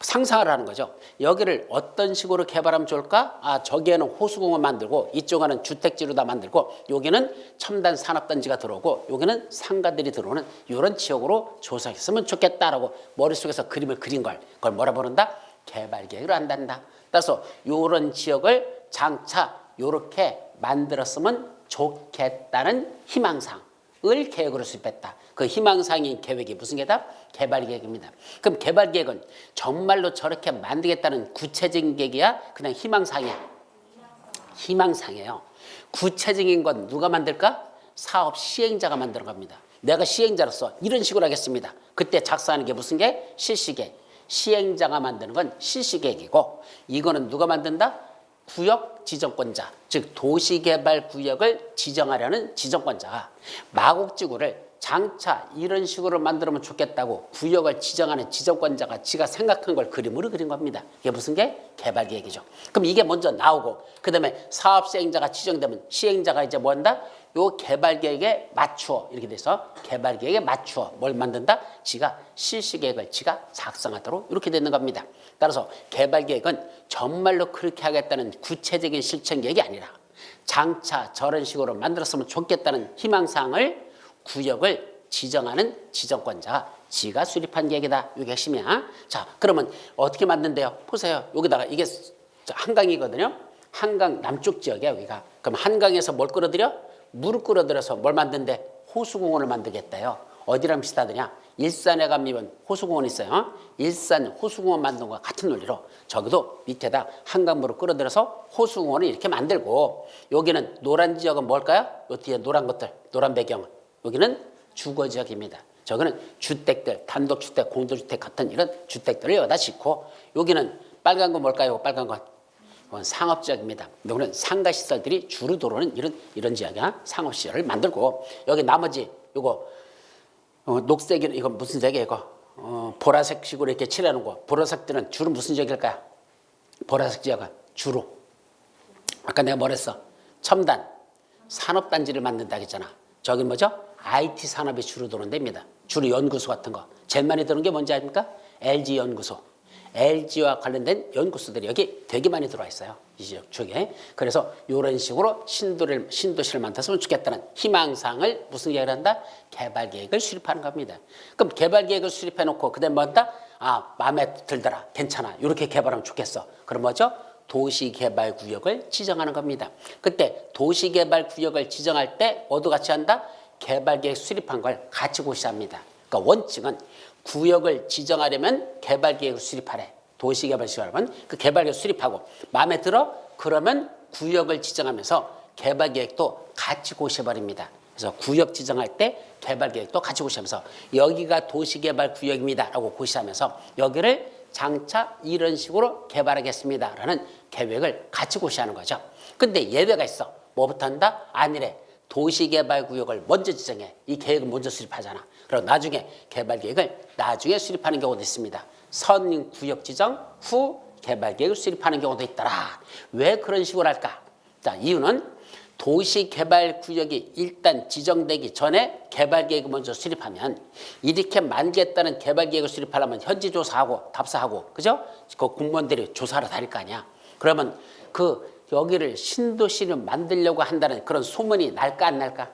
상상을 하는 거죠. 여기를 어떤 식으로 개발하면 좋을까? 아, 저기에는 호수공원 만들고 이쪽에는 주택지로 다 만들고 여기는 첨단 산업단지가 들어오고 여기는 상가들이 들어오는 이런 지역으로 조성했으면 좋겠다라고 머릿속에서 그림을 그린 걸 그걸 뭐라 부른다? 개발계획을 한단다. 따라서 이런 지역을 장차 이렇게 만들었으면 좋겠다는 희망상 을 계획으로 수립했다. 그 희망상인 계획이 무슨 계획이다? 개발계획입니다. 그럼 개발계획은 정말로 저렇게 만들겠다는 구체적인 계획이야? 그냥 희망상이야? 희망상이에요. 구체적인 건 누가 만들까? 사업 시행자가 만드는 겁니다. 내가 시행자로서 이런 식으로 하겠습니다. 그때 작성하는 게 무슨 계획? 실시계획. 시행자가 만드는 건 실시계획이고 이거는 누가 만든다? 구역 지정권자, 즉 도시개발구역을 지정하려는 지정권자가 마곡지구를 장차 이런 식으로 만들면 좋겠다고 구역을 지정하는 지정권자가 지가 생각한 걸 그림으로 그린 겁니다. 이게 무슨 게? 개발계획이죠. 그럼 이게 먼저 나오고 그 다음에 사업시행자가 지정되면 시행자가 이제 뭐 한다? 요 개발계획에 맞추어 이렇게 돼서 개발계획에 맞추어 뭘 만든다? 지가 실시계획을 지가 작성하도록 이렇게 되는 겁니다. 따라서 개발계획은 정말로 그렇게 하겠다는 구체적인 실천계획이 아니라 장차 저런 식으로 만들었으면 좋겠다는 희망사항을 구역을 지정하는 지정권자가 지가 수립한 계획이다. 이게 핵심이야. 자, 그러면 어떻게 만든대요? 보세요. 여기다가 이게 한강이거든요. 한강 남쪽 지역이야 여기가. 그럼 한강에서 뭘 끌어들여? 물을 끌어들여서 뭘 만든대? 호수공원을 만들겠다요. 어디랑 비슷하더냐? 일산에 가면 호수공원 있어요. 일산 호수공원 만든 거와 같은 논리로 저기도 밑에다 한강물을 끌어들여서 호수공원을 이렇게 만들고 여기는 노란 지역은 뭘까요? 요 뒤에 노란 것들, 노란 배경은 여기는 주거지역입니다. 저기는 주택들, 단독주택, 공동주택 같은 이런 주택들을 여기다 짓고 여기는 빨간 건 뭘까요? 빨간 건 이건 상업지역입니다. 여기는 상가시설들이 주로 들어오는 이런 지역이야. 상업시설을 만들고 여기 나머지 요거 녹색이 이건 무슨 색이에요? 이거 보라색식으로 이렇게 칠해놓은 거. 보라색들은 주로 무슨 지역일까요? 보라색 지역은 주로 아까 내가 뭐랬어? 첨단 산업단지를 만든다 했잖아. 저기 뭐죠? IT 산업이 주로 들어오는 데입니다. 주로 연구소 같은 거. 제일 많이 들어오는 게 뭔지 아십니까? LG 연구소. LG와 관련된 연구소들이 여기 되게 많이 들어와 있어요. 이 지역 쪽에. 그래서 이런 식으로 신도시를 만들었으면 좋겠다는 희망사항을 무슨 계획을 한다? 개발 계획을 수립하는 겁니다. 그럼 개발 계획을 수립해 놓고 그다음에 뭐 한다? 아, 마음에 들더라. 괜찮아. 이렇게 개발하면 좋겠어. 그럼 뭐죠? 도시개발구역을 지정하는 겁니다. 그때 도시개발구역을 지정할 때 모두 같이 한다? 개발계획 수립한 걸 같이 고시합니다. 그러니까 원칙은 구역을 지정하려면 개발계획을 수립하래. 도시개발 수립하면 그 개발계획 수립하고 마음에 들어? 그러면 구역을 지정하면서 개발계획도 같이 고시해버립니다. 그래서 구역 지정할 때 개발계획도 같이 고시하면서 여기가 도시개발구역입니다 라고 고시하면서 여기를 장차 이런 식으로 개발하겠습니다 라는 계획을 같이 고시하는 거죠. 근데 예외가 있어. 뭐부터 한다? 아니래. 도시개발구역을 먼저 지정해. 이 계획을 먼저 수립하잖아. 그리고 나중에 개발계획을 나중에 수립하는 경우도 있습니다. 선 구역 지정 후 개발계획을 수립하는 경우도 있더라. 왜 그런 식으로 할까? 자, 이유는 도시개발구역이 일단 지정되기 전에 개발계획을 먼저 수립하면 이렇게 만들겠다는 개발계획을 수립하려면 현지 조사하고 답사하고 그죠? 그 공무원들이 조사하러 다닐 거 아니야. 그러면 여기를 신도시를 만들려고 한다는 그런 소문이 날까 안 날까?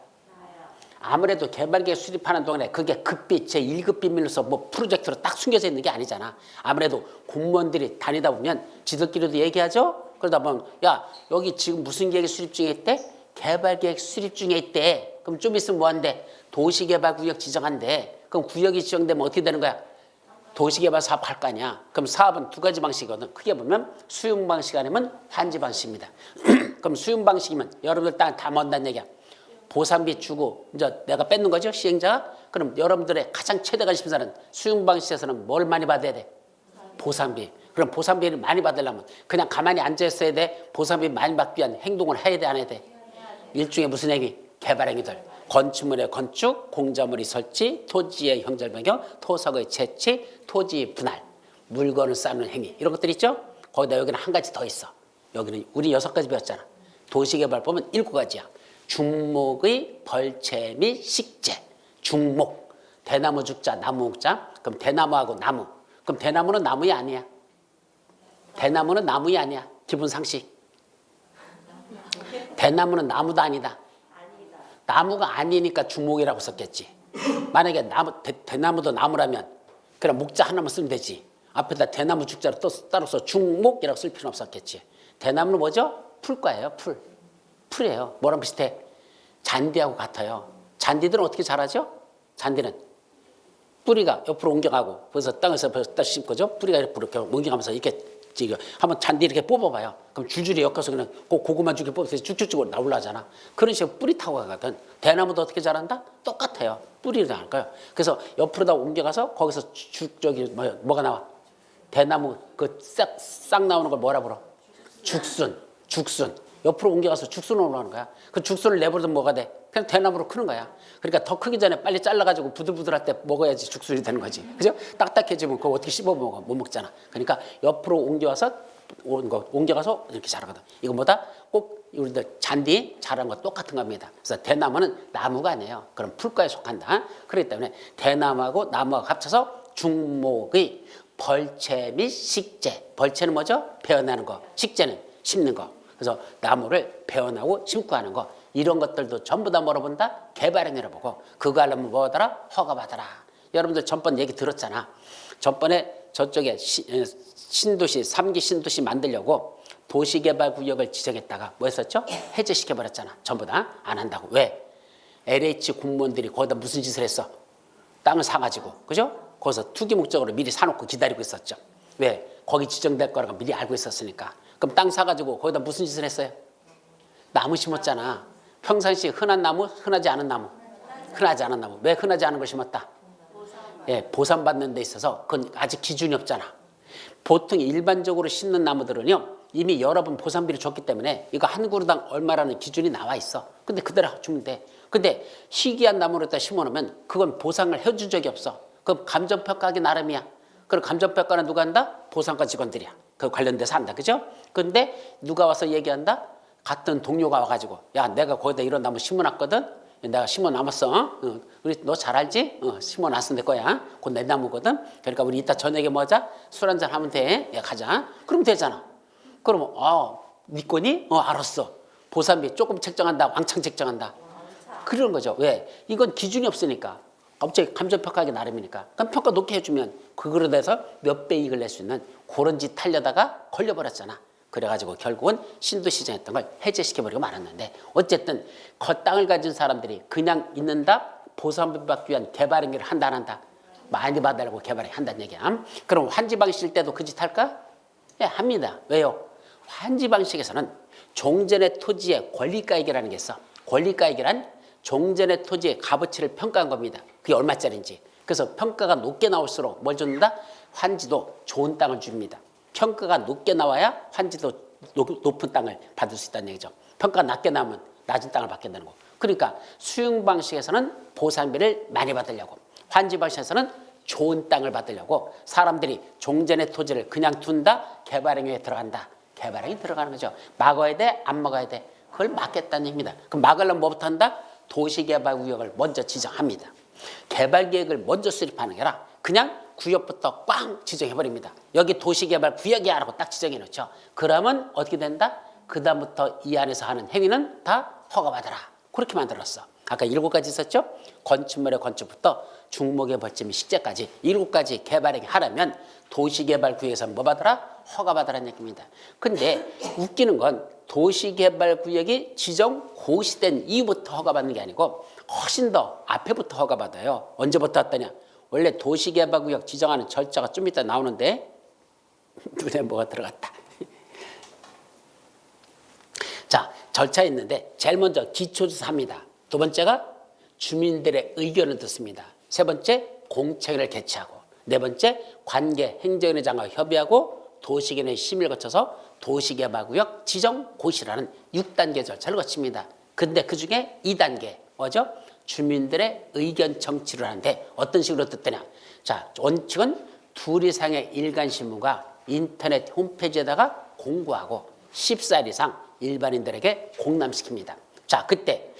아무래도 개발계획 수립하는 동안에 그게 급비 제1급 비밀로서 뭐 프로젝트로 딱 숨겨져 있는 게 아니잖아. 아무래도 공무원들이 다니다 보면 지들끼리도 얘기하죠. 그러다 보면 야 여기 지금 무슨 계획 수립 중에 있대? 개발계획 수립 중에 있대. 그럼 좀 있으면 뭐한대? 도시개발구역 지정한대. 그럼 구역이 지정되면 어떻게 되는 거야? 도시개발 사업 할 거 아니야. 그럼 사업은 두 가지 방식이거든. 크게 보면 수용 방식 아니면 환지 방식입니다. 그럼 수용 방식이면 여러분들 땅 다 먼다는 얘기야. 보상비 주고 이제 내가 뺏는 거죠 시행자가. 그럼 여러분들의 가장 최대 관심사는 수용 방식에서는 뭘 많이 받아야 돼? 보상비. 그럼 보상비를 많이 받으려면 그냥 가만히 앉아 있어야 돼? 보상비 많이 받기 위한 행동을 해야 돼 안 해야 돼? 일종의 무슨 얘기? 개발 행위들. 건축물의 건축, 공자물의 설치, 토지의 형절 변경, 토석의 채취, 토지 분할, 물건을 쌓는 행위 이런 것들 있죠? 거기다 여기는 한 가지 더 있어. 여기는 우리 6가지 배웠잖아. 도시개발법은 7가지야. 중목의 벌채 및 식재. 중목. 대나무 죽자, 나무 목자. 그럼 대나무하고 나무. 그럼 대나무는 나무이 아니야. 대나무는 나무이 아니야. 기본 상식. 대나무는 나무도 아니다. 나무가 아니니까 중목이라고 썼겠지. 만약에 대나무도 나무라면 그냥 목자 하나만 쓰면 되지. 앞에다 대나무 죽자로 따로 써 중목이라고 쓸 필요는 없었겠지. 대나무는 뭐죠? 풀과예요. 풀이에요. 뭐랑 비슷해? 잔디하고 같아요. 잔디들은 어떻게 자라죠? 잔디는 뿌리가 옆으로 옮겨가고 그래서 땅에서 따 심고죠. 뿌리가 이렇게 옮겨가면서 이렇게 지금 한번 잔디 이렇게 뽑아봐요. 그럼 줄줄이 엮어서 그냥 고구마 줄기 뽑아서 쭉쭉쭉 나올라잖아. 그런 식으로 뿌리 타고 가거든. 대나무도 어떻게 자란다? 똑같아요. 뿌리를 나갈 거예요. 그래서 옆으로다 옮겨가서 거기서 저기 뭐가 나와? 대나무 그 싹 나오는 걸 뭐라 불러? 죽순. 옆으로 옮겨가서 죽순을 올라오는 거야. 그 죽순을 내버려두면 뭐가 돼? 그냥 대나무로 크는 거야. 그러니까 더 크기 전에 빨리 잘라가지고 부들부들할 때 먹어야지 죽순이 되는 거지. 그죠? 딱딱해지면 그거 어떻게 씹어 먹어? 못 먹잖아. 그러니까 옆으로 옮겨가서 이렇게 자라거든. 이거 뭐다? 꼭 우리들 잔디 자란 거 똑같은 겁니다. 그래서 대나무는 나무가 아니에요. 그럼 풀과에 속한다. 그렇기 때문에 대나무하고 나무가 합쳐서 중목의 벌채 및 식재. 벌채는 뭐죠? 베어나는 거. 식재는 심는 거. 그래서 나무를 베어나고 심고 하는 거. 이런 것들도 전부 다 뭐로 본다? 개발행위로 보고 그거 하려면 뭐하더라? 허가받아라. 여러분들 전번 얘기 들었잖아. 전번에 저쪽에 신도시 3기 신도시 만들려고 도시개발구역을 지정했다가 뭐 했었죠? 해제시켜버렸잖아. 전부 다 안 한다고. 왜? LH 공무원들이 거기다 무슨 짓을 했어? 땅을 사가지고 그죠? 거기서 투기 목적으로 미리 사놓고 기다리고 있었죠. 왜? 거기 지정될 거라고 미리 알고 있었으니까. 그럼 땅 사가지고 거기다 무슨 짓을 했어요? 나무 심었잖아. 평상시 흔한 나무, 흔하지 않은 나무. 흔하지 않은 나무. 왜 흔하지 않은 걸 심었다? 예, 보상받는 데 있어서 그건 아직 기준이 없잖아. 보통 일반적으로 심는 나무들은요 이미 여러 번 보상비를 줬기 때문에 이거 한 그루당 얼마라는 기준이 나와 있어. 근데 그대로 주면 돼. 근데 희귀한 나무를 다 심어놓으면 그건 보상을 해준 적이 없어. 그럼 감정평가하기 나름이야. 그럼 감정평가는 누가 한다? 보상과 직원들이야. 그 관련돼서 한다. 그죠? 근데 누가 와서 얘기한다? 같은 동료가 와가지고 야 내가 거기다 이런 나무 심어놨거든. 내가 심어 놨어. 우리 너 잘 알지? 심어 놨으면 될 거야. 곧 내 나무거든. 그러니까 우리 이따 저녁에 뭐 하자? 술 한잔 하면 돼. 야, 가자. 그럼 되잖아. 그러면 네 거니? 알았어. 보쌈비 조금 책정한다. 왕창 책정한다. 그런 거죠. 왜? 이건 기준이 없으니까. 갑자기 감정평가하기 나름이니까. 그럼 평가 높게 해주면 그거로 돼서 몇 배 이익을 낼 수 있는 그런 짓 하려다가 걸려버렸잖아. 그래가지고 결국은 신도시장 했던 걸 해제시켜버리고 말았는데 어쨌든 그 땅을 가진 사람들이 그냥 있는다? 보상비 받기 위한 개발행위를 한다 안 한다? 많이 받으려고 개발을 한다는 얘기야. 그럼 환지 방식일 때도 그 짓 할까? 예, 합니다. 왜요? 환지 방식에서는 종전의 토지의 권리가액이라는 게 있어. 권리가액이란 종전의 토지의 값어치를 평가한 겁니다. 그게 얼마짜리인지. 그래서 평가가 높게 나올수록 뭘 줍니다? 환지도 좋은 땅을 줍니다. 평가가 높게 나와야 환지도 높은 땅을 받을 수 있다는 얘기죠. 평가가 낮게 나오면 낮은 땅을 받게 되는 거. 그러니까 수용 방식에서는 보상비를 많이 받으려고, 환지 방식에서는 좋은 땅을 받으려고 사람들이 종전의 토지를 그냥 둔다? 개발행위에 들어간다. 개발행위 들어가는 거죠. 막아야 돼? 안 막아야 돼? 그걸 막겠다는 얘기입니다. 그럼 막으려면 뭐부터 한다? 도시개발구역을 먼저 지정합니다. 개발계획을 먼저 수립하는 게 아니라 그냥 구역부터 꽝 지정해버립니다. 여기 도시개발구역이야 라고 딱 지정해 놓죠. 그러면 어떻게 된다? 그 다음부터 이 안에서 하는 행위는 다 허가받아라. 그렇게 만들었어. 아까 7가지 있었죠? 건축물의 건축부터 중목의 벌점 식재까지 7가지 개발행위 하려면 도시개발구역에서 뭐 받아라? 허가받아라는 얘기입니다. 근데 웃기는 건 도시개발구역이 지정 고시된 이후부터 허가받는 게 아니고 훨씬 더 앞에부터 허가받아요. 언제부터 왔더냐? 원래 도시개발구역 지정하는 절차가 좀 이따 나오는데 눈에 뭐가 들어갔다. 자, 절차 있는데 제일 먼저 기초조사합니다. 두 번째가 주민들의 의견을 듣습니다. 세 번째 공청회를 개최하고, 네 번째 관계 행정위원장과 협의하고 도시계획 심의를 거쳐서 도시개발구역 지정 고시라는 6단계 절차를 거칩니다. 근데 그중에 2단계 뭐죠? 주민들의 의견 청취를 하는데 어떤 식으로 듣더냐? 자, 원칙은 2 이상의 일간신문과 인터넷 홈페이지에다가 공고하고 14일 이상 일반인들에게 공람시킵니다. 자, 그때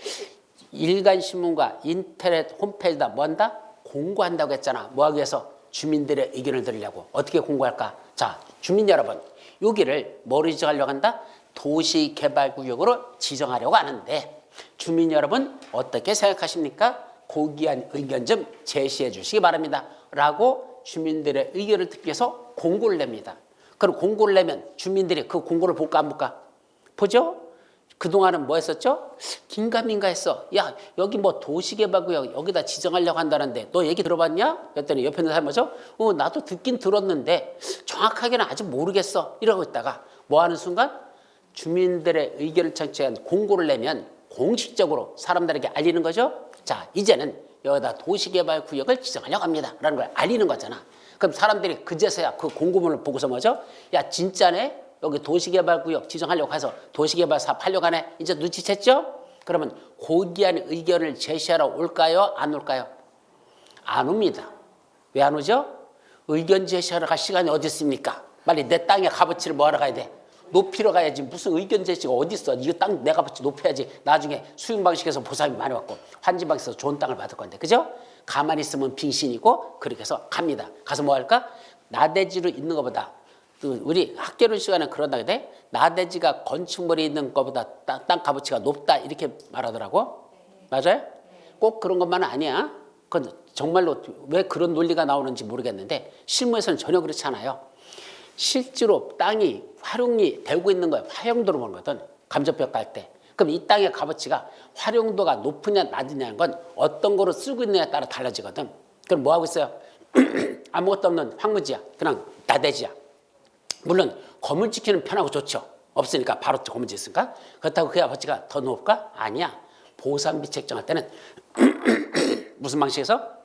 일간신문과 인터넷 홈페이지에다 뭐 한다? 공고한다고 했잖아. 뭐 하기 위해서? 주민들의 의견을 들으려고. 어떻게 공고할까? 자, 주민 여러분, 여기를 뭐로 지정하려고 한다? 도시개발구역으로 지정하려고 하는데 주민 여러분 어떻게 생각하십니까? 고귀한 의견 좀 제시해 주시기 바랍니다. 라고 주민들의 의견을 듣기 위해서 공고를 냅니다. 그럼 공고를 내면 주민들이 그 공고를 볼까 안 볼까? 보죠? 그동안은 뭐 했었죠? 긴가민가 했어. 야, 여기 뭐 도시개발구역 여기다 지정하려고 한다는데 너 얘기 들어봤냐? 그랬더니 옆에 있는 사람이 뭐죠? 나도 듣긴 들었는데 정확하게는 아직 모르겠어. 이러고 있다가 뭐 하는 순간 주민들의 의견을 청취한 공고를 내면 공식적으로 사람들에게 알리는 거죠. 자, 이제는 여기다 도시개발구역을 지정하려고 합니다. 라는 걸 알리는 거잖아. 그럼 사람들이 그제서야 그 공고문을 보고서 뭐죠? 야, 진짜네? 여기 도시개발구역 지정하려고 해서 도시개발 사업 하려고 하네. 이제 눈치챘죠? 그러면 고귀한 의견을 제시하러 올까요? 안 올까요? 안 옵니다. 왜 안 오죠? 의견 제시하러 갈 시간이 어디 있습니까? 빨리 내 땅의 값어치를 뭐하러 가야 돼? 높이러 가야지. 무슨 의견 제시가 어디 있어? 이거 땅 내 값어치 높여야지. 나중에 수용 방식에서 보상이 많이 받고 환지 방식에서 좋은 땅을 받을 건데, 그죠? 가만히 있으면 빙신이고 그렇게 해서 갑니다. 가서 뭐 할까? 나대지로 있는 것보다, 우리 학개론 시간에 그런다고 돼? 나대지가 건축물이 있는 것보다 땅 값어치가 높다 이렇게 말하더라고. 맞아요? 꼭 그런 것만은 아니야. 그건 정말로 왜 그런 논리가 나오는지 모르겠는데 실무에서는 전혀 그렇지 않아요. 실제로 땅이 활용이 되고 있는 거예요. 활용도로 보는 거거든. 감정평가할 때. 그럼 이 땅의 값어치가 활용도가 높으냐 낮으냐는 건 어떤 거로 쓰고 있느냐에 따라 달라지거든. 그럼 뭐 하고 있어요? 아무것도 없는 황무지야. 그냥 나대지야. 물론 건물 지키는 편하고 좋죠. 없으니까 바로 건물 짓으니까. 그렇다고 그 값어치가 더 높을까? 아니야. 보상비 책정할 때는 무슨 방식에서?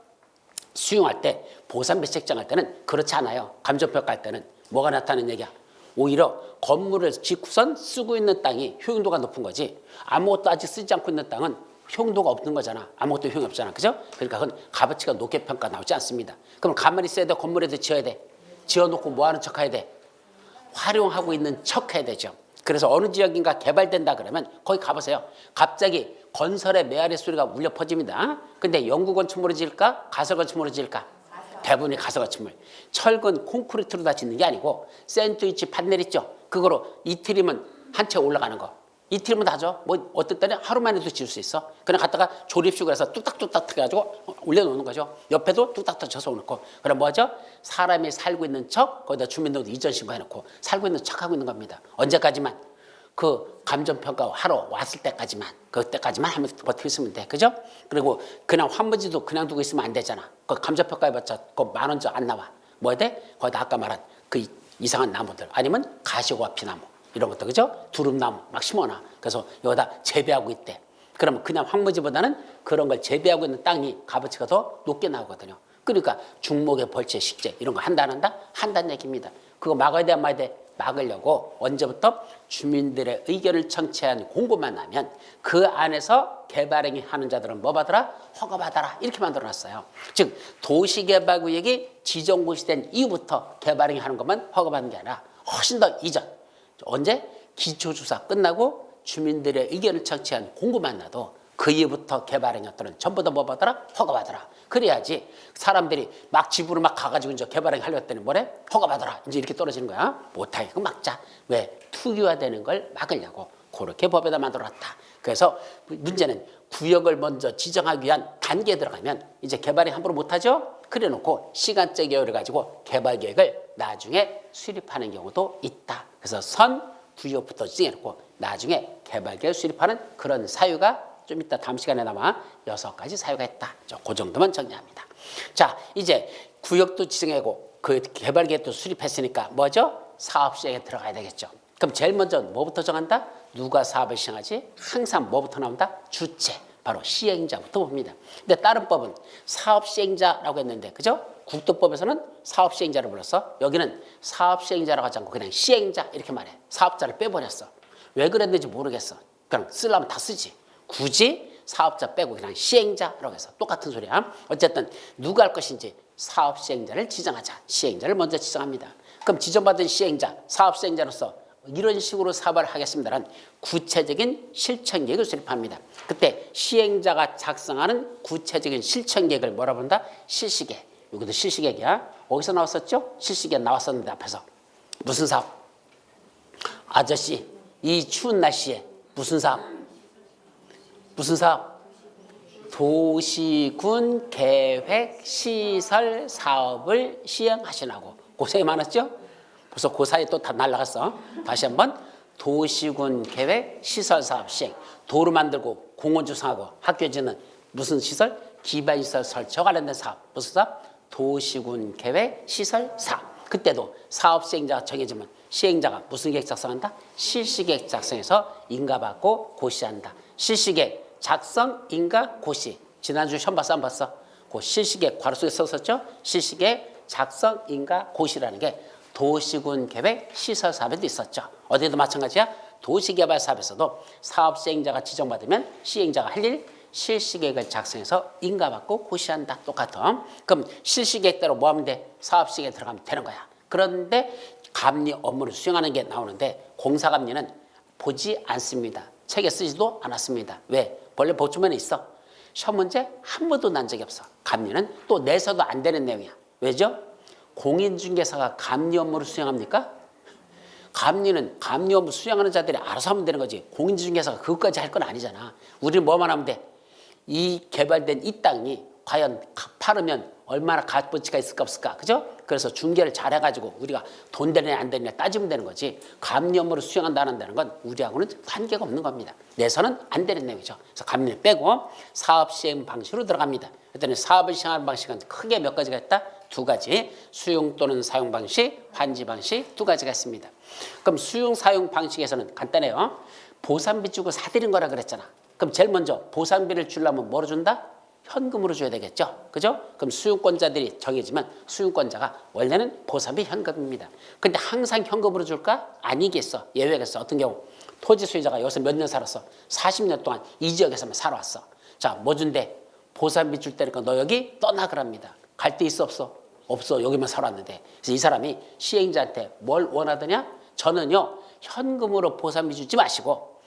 수용할 때 보상비 책정할 때는 그렇지 않아요. 감정평가할 때는 뭐가 나타나는 얘기야? 오히려 건물을 짓고선 쓰고 있는 땅이 효용도가 높은 거지 아무것도 아직 쓰지 않고 있는 땅은 효용도가 없는 거잖아. 아무것도 효용이 없잖아. 그죠? 그러니까 그건 값어치가 높게 평가 나오지 않습니다. 그럼 가만히 있어야 돼? 건물에도 지어야 돼? 지어놓고 뭐 하는 척 해야 돼? 활용하고 있는 척 해야 되죠. 그래서 어느 지역인가 개발된다 그러면 거기 가보세요. 갑자기 건설의 메아리 소리가 울려 퍼집니다. 근데 영구 건축물을 지을까? 가설 건축물을 지을까? 대부분이 가설 건축물. 철근 콘크리트로 다 짓는 게 아니고 샌드위치 판넬 있죠? 그거로 이틀이면 한 채 올라가는 거. 이틀이면 다죠. 뭐 어떨 때는 하루 만에도 지을 수 있어. 그냥 갖다가 조립식으로 해서 뚝딱뚝딱 해가지고 올려놓는 거죠. 옆에도 뚝딱뚝 쳐서 놓고. 그럼 뭐죠? 사람이 살고 있는 척 거기다 주민등록도 이전 신고해놓고 살고 있는 척하고 있는 겁니다. 언제까지만? 그 감정평가 하러 왔을 때까지만, 그때까지만 하면 버티고 있으면 돼. 그죠? 그리고 그냥 환무지도 그냥 두고 있으면 안 되잖아. 그 감정평가 해봤자 그 10,000원 안 나와. 뭐 해야 돼? 거기다 아까 말한 그 이상한 나무들 아니면 가시오와 피나무 이런 것도, 그죠? 두릅나무 막 심어놔. 그래서 여기다 재배하고 있대. 그러면 그냥 황무지보다는 그런 걸 재배하고 있는 땅이 값어치가 더 높게 나오거든요. 그러니까 중목의 벌채, 식재 이런 거 한다 안 한다? 한다는 얘기입니다. 그거 막아야 돼, 안 막아야 돼? 막으려고 언제부터 주민들의 의견을 청취한 공고만 나면 그 안에서 개발행위 하는 자들은 뭐 받아라? 허가받아라. 이렇게 만들어놨어요. 즉 도시개발구역이 지정고시 된 이후부터 개발행위 하는 것만 허가받는 게 아니라 훨씬 더 이전. 언제? 기초조사 끝나고 주민들의 의견을 청취한 공고만 나도 그 이후부터 개발행위 것들은 전부 다 뭐 받아라? 허가받아라. 그래야지 사람들이 막 집으로 막 가가지고 이제 개발행위 하려고 했더니 뭐래? 허가받아라. 이제 이렇게 떨어지는 거야. 못하게 그 막자. 왜? 투기화되는 걸 막으려고 그렇게 법에다 만들어놨다. 그래서 문제는 구역을 먼저 지정하기 위한 단계에 들어가면 이제 개발이 함부로 못하죠. 그래놓고 시간제 계획을 가지고 개발 계획을 나중에 수립하는 경우도 있다. 그래서 선 구역부터 지정해놓고 나중에 개발 계획을 수립하는 그런 사유가 좀 이따 다음 시간에 남아 6가지 사유가 있다. 그 정도만 정리합니다. 자, 이제 구역도 지정하고 그 개발 계획도 수립했으니까 뭐죠? 사업 시행에 들어가야 되겠죠. 그럼 제일 먼저 뭐부터 정한다? 누가 사업을 시행하지? 항상 뭐부터 나온다? 주체. 바로 시행자부터 봅니다. 근데 다른 법은 사업 시행자라고 했는데, 그죠? 국도법에서는 사업 시행자를 불렀어. 여기는 사업 시행자라고 하지 않고 그냥 시행자 이렇게 말해. 사업자를 빼버렸어. 왜 그랬는지 모르겠어. 그냥 쓰려면 다 쓰지. 굳이 사업자 빼고 그냥 시행자라고 해서 똑같은 소리야. 어쨌든 누가 할 것인지 사업 시행자를 지정하자. 시행자를 먼저 지정합니다. 그럼 지정받은 시행자, 사업 시행자로서 이런 식으로 사업을 하겠습니다라는 구체적인 실천 계획을 수립합니다. 그때 시행자가 작성하는 구체적인 실천 계획을 뭐라 부른다? 실시계획. 여기도 실시계획이야. 어디서 나왔었죠? 실시계획 나왔었는데 앞에서. 무슨 사업? 아저씨, 이 추운 날씨에 무슨 사업? 무슨 사업? 도시군 계획 시설 사업을 시행하시라고. 고생이 많았죠? 벌써 그 사이에 또 다 날라갔어. 다시 한번 도시군 계획 시설 사업 시행. 도로 만들고 공원 조성하고 학교 짓는 무슨 시설? 기반시설 설치와 관련된 사업. 무슨 사업? 도시군 계획 시설 사업. 그때도 사업 시행자가 정해지면 시행자가 무슨 계획 작성한다? 실시계획 작성해서 인가받고 고시한다. 실시계획 작성, 인가, 고시. 지난주 시험 봤어 안 봤어? 그 실시계획 괄호 속에 썼었죠? 실시계획 작성, 인가, 고시라는 게 도시군 계획 시설 사업에도 있었죠. 어디에도 마찬가지야. 도시개발 사업에서도 사업 시행자가 지정받으면 시행자가 할 일 실시계획을 작성해서 인가받고 고시한다. 똑같아. 그럼 실시계획대로 뭐 하면 돼? 사업 시행에 들어가면 되는 거야. 그런데 감리 업무를 수행하는 게 나오는데 공사감리는 보지 않습니다. 책에 쓰지도 않았습니다. 왜? 원래 보충면에 있어. 시험 문제 한 번도 난 적이 없어. 감리는 또 내서도 안 되는 내용이야. 왜죠? 공인중개사가 감리 업무를 수행합니까? 감리는 감리 업무 수행하는 자들이 알아서 하면 되는 거지. 공인중개사가 그것까지 할 건 아니잖아. 우리는 뭐만 하면 돼? 이 개발된 이 땅이 과연 팔으면 얼마나 값어치가 있을까 없을까, 그죠? 그래서 중개를 잘해가지고 우리가 돈 되느냐 안 되느냐 따지면 되는 거지. 감리 업무를 수행한다 안 한다는 건 우리하고는 관계가 없는 겁니다. 내서는 안 되는 내용이죠. 그래서 감리를 빼고 사업 시행 방식으로 들어갑니다. 그랬더니 사업을 시행하는 방식은 크게 몇 가지가 있다? 2가지. 수용 또는 사용 방식, 환지 방식 2가지가 있습니다. 그럼 수용 사용 방식에서는 간단해요. 보상비 주고 사들인 거라 그랬잖아. 그럼 제일 먼저 보상비를 주려면 뭐로 준다? 현금으로 줘야 되겠죠. 그죠? 그럼 수용권자들이 정해지면 수용권자가 원래는 보상비 현금입니다. 근데 항상 현금으로 줄까? 아니겠어. 예외가 있어. 어떤 경우? 토지 소유자가 여기서 몇 년 살았어? 40년 동안 이 지역에서만 살아왔어. 자, 뭐 준대? 보상비 줄 때니까 너 여기 떠나 그럽니다. 갈 데 있어 없어? 없어. 여기만 살았는데. 그래서 이 사람이 시행자한테 뭘 원하더냐? 저는요 현금으로 보상비 주지 마시고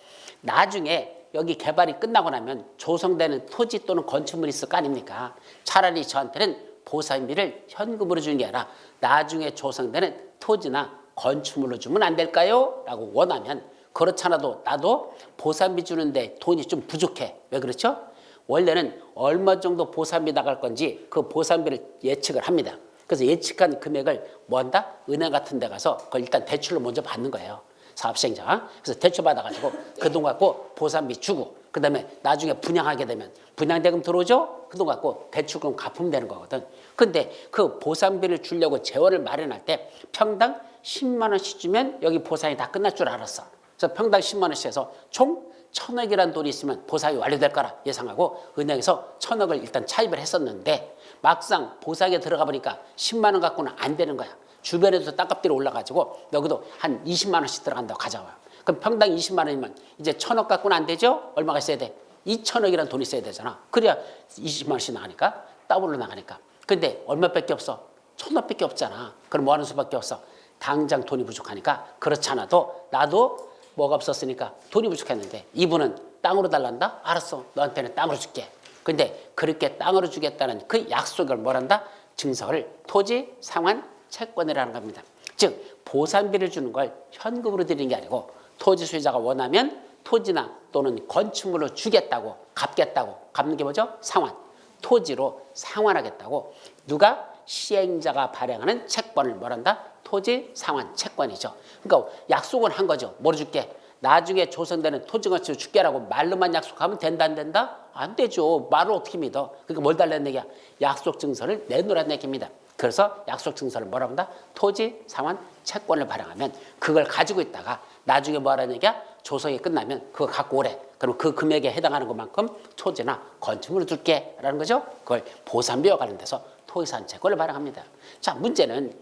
나중에 여기 개발이 끝나고 나면 조성되는 토지 또는 건축물이 있을 거 아닙니까? 차라리 저한테는 보상비를 현금으로 주는 게 아니라 나중에 조성되는 토지나 건축물로 주면 안 될까요? 라고 원하면 그렇잖아도 나도 보상비 주는데 돈이 좀 부족해. 왜 그렇죠? 원래는 얼마 정도 보상비 나갈 건지 그 보상비를 예측을 합니다. 그래서 예측한 금액을 뭐 한다? 은행 같은 데 가서 그걸 일단 대출로 먼저 받는 거예요. 사업시행자. 그래서 대출 받아가지고 그 돈 갖고 보상비 주고 그 다음에 나중에 분양하게 되면 분양대금 들어오죠? 그 돈 갖고 대출금 갚으면 되는 거거든. 근데 그 보상비를 주려고 재원을 마련할 때 평당 10만 원씩 주면 여기 보상이 다 끝날 줄 알았어. 그래서 평당 10만 원씩 해서 총 1,000억이라는 돈이 있으면 보상이 완료될 거라 예상하고 은행에서 1,000억을 일단 차입을 했었는데 막상 보상에 들어가 보니까 10만 원 갖고는 안 되는 거야. 주변에도 땅값들이 올라가지고 여기도 한 20만 원씩 들어간다고 가져와요. 그럼 평당 20만 원이면 이제 1,000억 갖고는 안 되죠? 얼마가 있어야 돼? 2,000억이라는 돈이 있어야 되잖아. 그래야 20만 원씩 나가니까 더블로 나가니까. 근데 얼마밖에 없어? 1,000억밖에 없잖아. 그럼 뭐 하는 수밖에 없어? 당장 돈이 부족하니까 그렇지 않아도 나도 뭐가 없었으니까 돈이 부족했는데 이분은 땅으로 달란다? 알았어. 너한테는 땅으로 줄게. 근데 그렇게 땅으로 주겠다는 그 약속을 뭐란다? 증서를 토지, 상환, 채권이라는 겁니다. 즉 보상비를 주는 걸 현금으로 드리는 게 아니고 토지 소유자가 원하면 토지나 또는 건축물로 주겠다고 갚는 게 뭐죠? 상환. 토지로 상환하겠다고 누가 시행자가 발행하는 채권을 뭐란다? 토지 상환 채권이죠. 그러니까 약속은 한 거죠. 뭐로 줄게? 나중에 조성되는 토지 건축을 줄게라고 말로만 약속하면 된다 안 된다? 안 되죠. 말을 어떻게 믿어? 그러니까 뭘 달라는 얘기야? 약속 증서를 내놓으라는 얘기입니다. 그래서 약속 증서를 뭐라고 한다? 토지 상환 채권을 발행하면 그걸 가지고 있다가 나중에 뭐하라는 얘기야? 조성이 끝나면 그거 갖고 오래. 그럼 그 금액에 해당하는 것만큼 토지나 건축물을 줄게 라는 거죠. 그걸 보상비와 관련돼서 토지산 채권을 발행합니다. 자, 문제는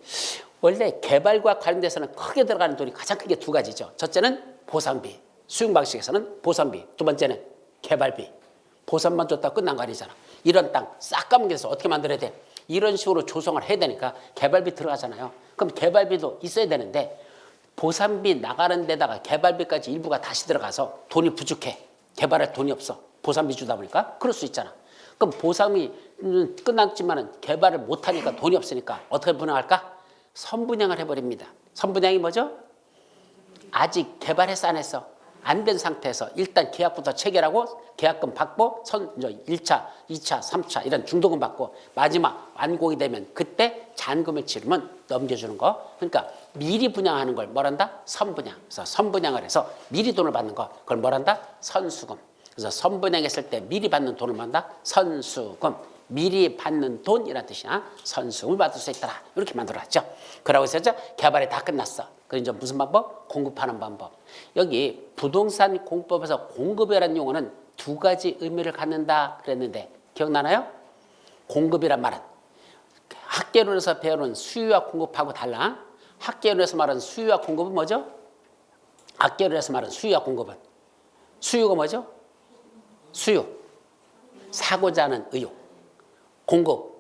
원래 개발과 관련돼서는 크게 들어가는 돈이 가장 크게 두 가지죠. 첫째는 보상비, 수용 방식에서는 보상비. 두 번째는 개발비. 보상만 줬다고 끝난 거 아니잖아. 이런 땅 싹 까먹여서 어떻게 만들어야 돼? 이런 식으로 조성을 해야 되니까 개발비 들어가잖아요. 그럼 개발비도 있어야 되는데 보상비 나가는 데다가 개발비까지 일부가 다시 들어가서 돈이 부족해. 개발할 돈이 없어. 보상비 주다 보니까 그럴 수 있잖아. 그럼 보상이 끝났지만 개발을 못하니까 돈이 없으니까 어떻게 분양할까? 선분양을 해버립니다. 선분양이 뭐죠? 아직 개발했어 안 했어? 안 된 상태에서 일단 계약부터 체결하고 계약금 받고 1차, 2차, 3차 이런 중도금 받고 마지막 완공이 되면 그때 잔금을 치르면 넘겨주는 거. 그러니까 미리 분양하는 걸 뭐란다? 선분양. 그래서 선분양을 해서 미리 돈을 받는 거. 그걸 뭐란다? 선수금. 그래서 선분양했을 때 미리 받는 돈을 뭐란다? 선수금. 미리 받는 돈이라는 뜻이야. 선수금을 받을 수 있더라. 이렇게 만들어놨죠. 그러고 해서 개발이 다 끝났어. 그럼 이제 무슨 방법? 공급하는 방법. 여기 부동산 공법에서 공급이라는 용어는 두 가지 의미를 갖는다 그랬는데 기억나나요? 공급이란 말은 학계론에서 배우는 수요와 공급하고 달라. 학계론에서 말하는 수요와 공급은 뭐죠? 학계론에서 말하는 수요와 공급은 수요가 뭐죠? 수요. 사고자 하는 의욕. 공급.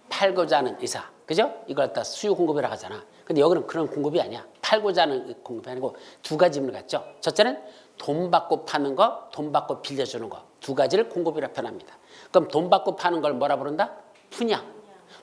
팔고자 하는 의사. 그죠? 이걸 갖다 수요 공급이라고 하잖아. 근데 여기는 그런 공급이 아니야. 팔고자 하는 공급이 아니고 두 가지 의미를 갖죠. 첫째는 돈 받고 파는 거, 돈 받고 빌려주는 거. 두 가지를 공급이라고 표현합니다. 그럼 돈 받고 파는 걸 뭐라 부른다? 분양.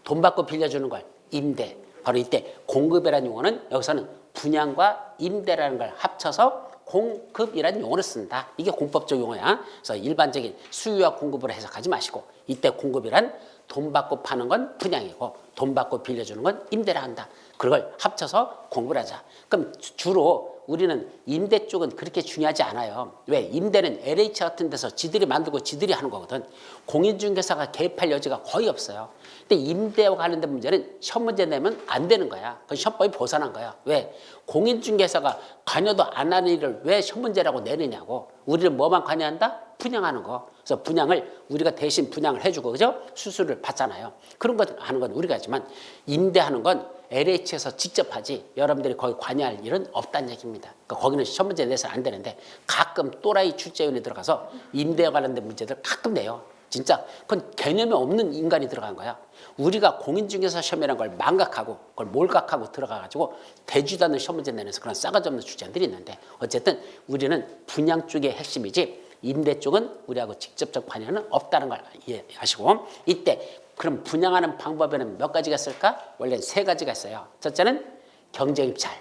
돈 받고 빌려주는 걸 임대. 바로 이때 공급이라는 용어는 여기서는 분양과 임대라는 걸 합쳐서 공급이라는 용어를 쓴다. 이게 공법적 용어야. 그래서 일반적인 수요와 공급을 해석하지 마시고 이때 공급이란 돈 받고 파는 건 분양이고 돈 받고 빌려주는 건 임대라 한다. 그걸 합쳐서 공급을 하자. 그럼 주로 우리는 임대 쪽은 그렇게 중요하지 않아요. 왜? 임대는 LH 같은 데서 지들이 만들고 지들이 하는 거거든. 공인중개사가 개입할 여지가 거의 없어요. 근데 임대와 관련된 문제는 시험 문제 내면 안 되는 거야. 그건 시험법이 벗어난 거야. 왜? 공인중개사가 관여도 안 하는 일을 왜 시험 문제라고 내느냐고. 우리는 뭐만 관여한다? 분양하는 거. 그래서 분양을 우리가 대신 분양을 해주고 그죠? 수수료를 받잖아요. 그런 거 하는 건 우리가 하지만 임대하는 건 LH에서 직접 하지 여러분들이 거기 관여할 일은 없다는 얘기입니다. 그러니까 거기는 시험 문제 내서 안 되는데 가끔 또라이 출제위원회 들어가서 임대와 관련된 문제들 가끔 내요. 진짜 그건 개념이 없는 인간이 들어간 거야. 우리가 공인중개사 시험이라는 걸 망각하고 그걸 몰각하고 들어가가지고 되지도 않는 시험 문제 내면서 그런 싸가지 없는 주제들이 있는데 어쨌든 우리는 분양 쪽의 핵심이지 임대 쪽은 우리하고 직접적 관여는 없다는 걸 이해하시고 이때 그럼 분양하는 방법에는 몇 가지가 있을까? 원래 세 가지가 있어요. 첫째는 경쟁입찰.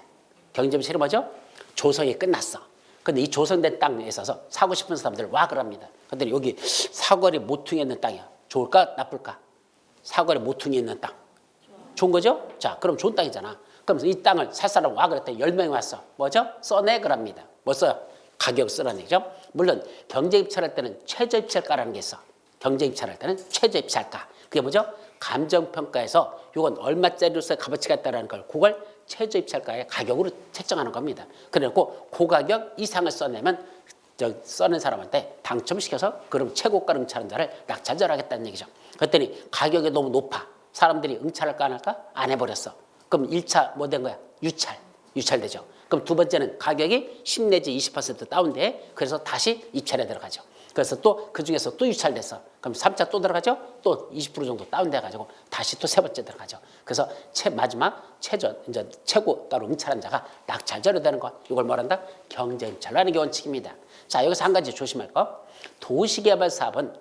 경쟁입찰이 뭐죠? 조성이 끝났어. 근데 이 조성된 땅에 있어서 사고 싶은 사람들 와 그럽니다. 근데 여기 사거리 모퉁이 있는 땅이야. 좋을까? 나쁠까? 사거리 모퉁이 있는 땅. 좋은 거죠? 자, 그럼 좋은 땅이잖아. 그럼 이 땅을 살 사람 와 그랬더니 10명이 왔어. 뭐죠? 써내 그럽니다. 뭐 써요? 가격 쓰라는 얘기죠. 물론 경쟁입찰할 때는 최저입찰가라는 게 있어. 경쟁입찰할 때는 최저입찰가. 그게 뭐죠? 감정평가에서 이건 얼마짜리로서 값어치가 있다는 걸 그걸 최저입찰가의 가격으로 책정하는 겁니다. 그래갖고 그 가격 이상을 써내면 써낸 사람한테 당첨시켜서 그럼 최고가 응찰자를 낙찰절하겠다는 얘기죠. 그랬더니 가격이 너무 높아. 사람들이 응찰할까 안 할까? 안 해버렸어. 그럼 1차 뭐 된 거야? 유찰되죠. 그럼 두 번째는 가격이 10 내지 20% 다운돼. 그래서 다시 입찰에 들어가죠. 그래서 또 그중에서 또 유찰됐어. 그럼 3차 또 들어가죠. 또 20% 정도 다운돼가지고 다시 또 세 번째 들어가죠. 그래서 마지막 이제 최고가로 응찰한 자가 낙찰자로 되는 것. 이걸 뭐란다? 경쟁입찰라는 게 원칙입니다. 자, 여기서 한 가지 조심할 거. 도시개발 사업은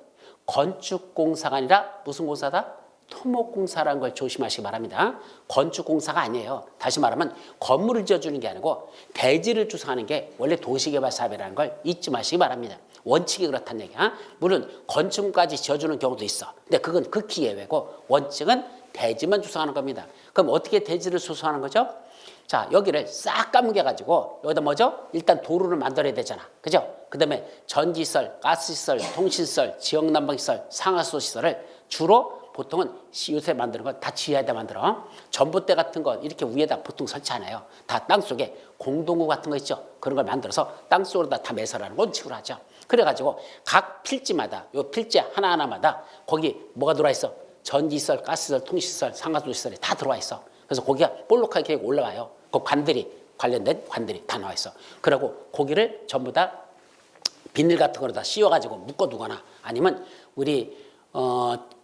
건축공사가 아니라 무슨 공사다? 토목공사라는 걸 조심하시기 바랍니다. 건축공사가 아니에요. 다시 말하면 건물을 지어주는 게 아니고 대지를 주성하는 게 원래 도시개발 사업이라는 걸 잊지 마시기 바랍니다. 원칙이 그렇다는 얘기야. 물론 건축까지 지어주는 경우도 있어. 근데 그건 극히 예외고 원칙은 대지만 주성하는 겁니다. 그럼 어떻게 대지를 주성하는 거죠? 자, 여기를 싹 까무겨가지고 여기다 뭐죠? 일단 도로를 만들어야 되잖아. 그죠? 그 다음에 전기시설, 가스시설, 통신시설, 지역난방시설, 상하수도시설을 주로 보통은 요새 만드는 건 다 지하에다 만들어. 전봇대 같은 거 이렇게 위에다 보통 설치 안 해요. 다 땅속에 공동구 같은 거 있죠. 그런 걸 만들어서 땅속으로 다 매설하는 원칙으로 하죠. 그래가지고 각 필지마다 요 필지 하나하나마다 거기 뭐가 들어와 있어? 전기시설, 가스시설, 통신시설, 상하수도시설이 다 들어와 있어. 그래서 거기가 볼록하게 올라와요. 그 관련된 관들이 다 나와 있어. 그리고 거기를 전부 다 비닐 같은 거로 다 씌워가지고 묶어두거나 아니면 우리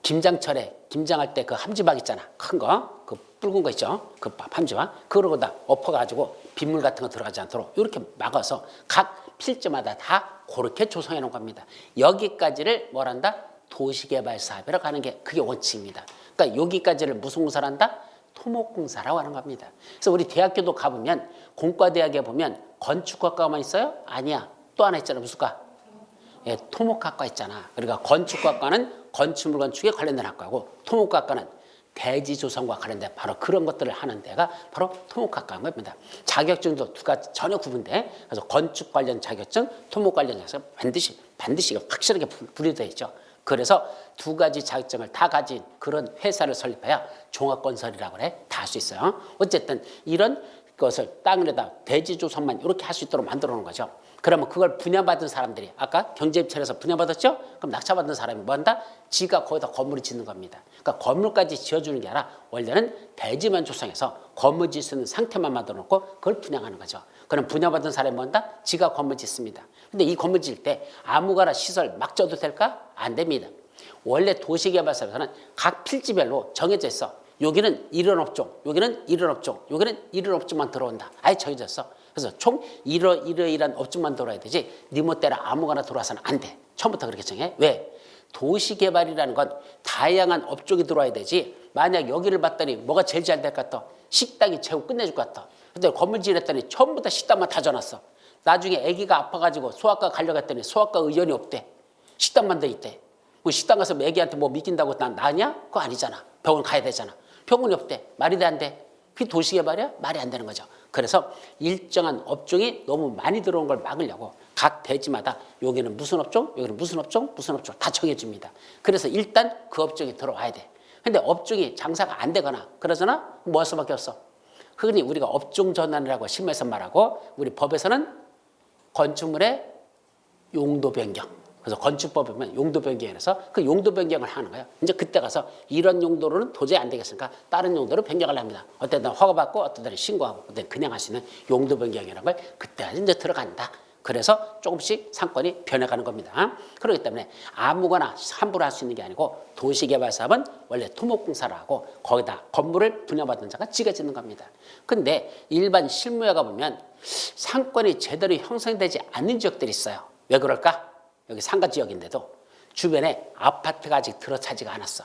김장철에 김장할 때 그 함지박 있잖아. 큰 거. 그 붉은 거 있죠. 그 함지박. 그러고 다 엎어가지고 빗물 같은 거 들어가지 않도록 이렇게 막아서 각 필지마다 다 그렇게 조성해 놓은 겁니다. 여기까지를 뭐란다? 도시개발 사업이라고 하는 게 그게 원칙입니다. 그러니까 여기까지를 무슨 공사를 한다? 토목공사라고 하는 겁니다. 그래서 우리 대학교도 가보면 공과대학에 보면 건축학과만 있어요? 아니야. 또 하나 있잖아. 무슨 과? 예, 토목학과 있잖아. 그러니까 건축학과는 건축물 건축에 관련된 학과고 토목학과는 대지 조성과 관련된 바로 그런 것들을 하는 데가 바로 토목학과인 겁니다. 자격증도 두 가지 전혀 구분돼. 그래서 건축 관련 자격증, 토목 관련 자격증 반드시 확실하게 분리되어 있죠. 그래서 두 가지 자격증을 다 가진 그런 회사를 설립해야 종합건설이라고 그래. 다 할 수 있어요. 어쨌든 이런 것을 땅에다 대지 조성만 이렇게 할 수 있도록 만들어 놓은 거죠. 그러면 그걸 분양받은 사람들이 아까 경제입찰에서 분양받았죠? 그럼 낙찰받은 사람이 뭐 한다? 지가 거기다 건물을 짓는 겁니다. 그러니까 건물까지 지어주는 게 아니라 원래는 대지만 조성해서 건물 짓을 수 있는 상태만 만들어 놓고 그걸 분양하는 거죠. 그럼 분양받은 사람이 뭐 한다? 지가 건물 짓습니다. 근데 이 건물 짓을 때 아무거나 시설 막 져도 될까? 안 됩니다. 원래 도시개발사에서는 각 필지별로 정해져 있어. 여기는 이런 업종, 여기는 이런 업종, 여기는 이런 업종만 들어온다. 아예 정해졌어. 그래서 총 이러이러한 업종만 들어와야 되지 네 멋대로 아무거나 들어와서는 안 돼. 처음부터 그렇게 정해. 왜? 도시개발이라는 건 다양한 업종이 들어와야 되지 만약 여기를 봤더니 뭐가 제일 잘 될 것 같아? 식당이 최고 끝내줄 것 같아. 근데 건물 지었더니 처음부터 다 식당만 다 져놨어. 나중에 아기가 아파가지고 소아과 가려고 했더니 소아과 의원이 없대. 식당만 돼 있대. 뭐 식당 가서 애기한테 뭐 믿긴다고 난 나냐? 그거 아니잖아. 병원 가야 되잖아. 병원이 없대. 말이 돼 안 돼? 그게 도시개발이야? 말이 안 되는 거죠. 그래서 일정한 업종이 너무 많이 들어온 걸 막으려고 각 대지마다 여기는 무슨 업종, 여기는 무슨 업종, 무슨 업종 다 정해줍니다. 그래서 일단 그 업종이 들어와야 돼. 근데 업종이 장사가 안 되거나 그러잖아? 뭐 할 수밖에 없어. 흔히 우리가 업종 전환이라고 실무에서 말하고 우리 법에서는 건축물의 용도 변경. 그래서 건축법에 보면 용도 변경해서 그 용도 변경을 하는 거예요. 이제 그때 가서 이런 용도로는 도저히 안 되겠으니까 다른 용도로 변경을 합니다. 어떤 때는 허가받고 어떤 때는 신고하고 어떤 때는 그냥 할 수 있는 용도 변경이라는 걸 그때 이제 들어간다. 그래서 조금씩 상권이 변해가는 겁니다. 그렇기 때문에 아무거나 함부로 할 수 있는 게 아니고 도시개발사업은 원래 토목공사를 하고 거기다 건물을 분양받은 자가 지가 짓는 겁니다. 근데 일반 실무에 가보면 상권이 제대로 형성되지 않는 지역들이 있어요. 왜 그럴까? 여기 상가 지역인데도 주변에 아파트가 아직 들어차지가 않았어.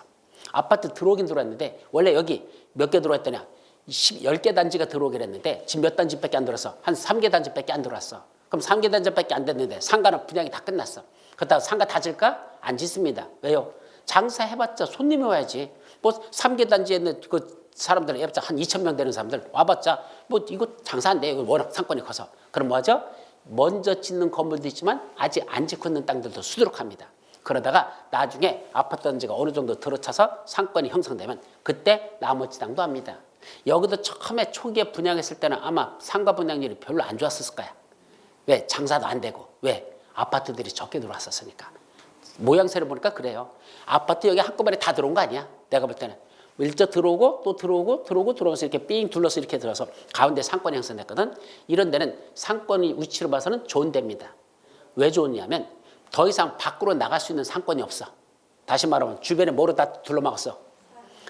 아파트 들어오긴 들어왔는데 원래 여기 몇 개 들어왔더냐 10개 단지가 들어오긴 했는데 지금 몇 단지밖에 안 들어왔어. 한 3개 단지밖에 안 들어왔어. 그럼 3개 단지밖에 안 됐는데 상가는 분양이 다 끝났어. 그렇다고 상가 다 질까? 안 짓습니다. 왜요? 장사해봤자 손님이 와야지. 뭐 3개 단지에 있는 그 사람들은 해봤자 한 2,000명 되는 사람들 와봤자 뭐 이거 장사 안 돼. 이거 워낙 상권이 커서. 그럼 뭐하죠? 먼저 짓는 건물도 있지만 아직 안 짓고 있는 땅들도 수두룩합니다. 그러다가 나중에 아파트 단지가 어느 정도 들어차서 상권이 형성되면 그때 나머지 땅도 합니다. 여기도 처음에 초기에 분양했을 때는 아마 상가 분양률이 별로 안 좋았을 거야. 왜? 장사도 안 되고. 왜? 아파트들이 적게 들어왔었으니까. 모양새를 보니까 그래요. 아파트 여기 한꺼번에 다 들어온 거 아니야. 내가 볼 때는. 일저 들어오고 또 들어오면서 이렇게 삥 둘러서 이렇게 들어서 가운데 상권이 형성됐거든. 이런 데는 상권이 위치로 봐서는 좋은 데입니다. 왜 좋냐면 더 이상 밖으로 나갈 수 있는 상권이 없어. 다시 말하면 주변에 뭐로 다 둘러막았어.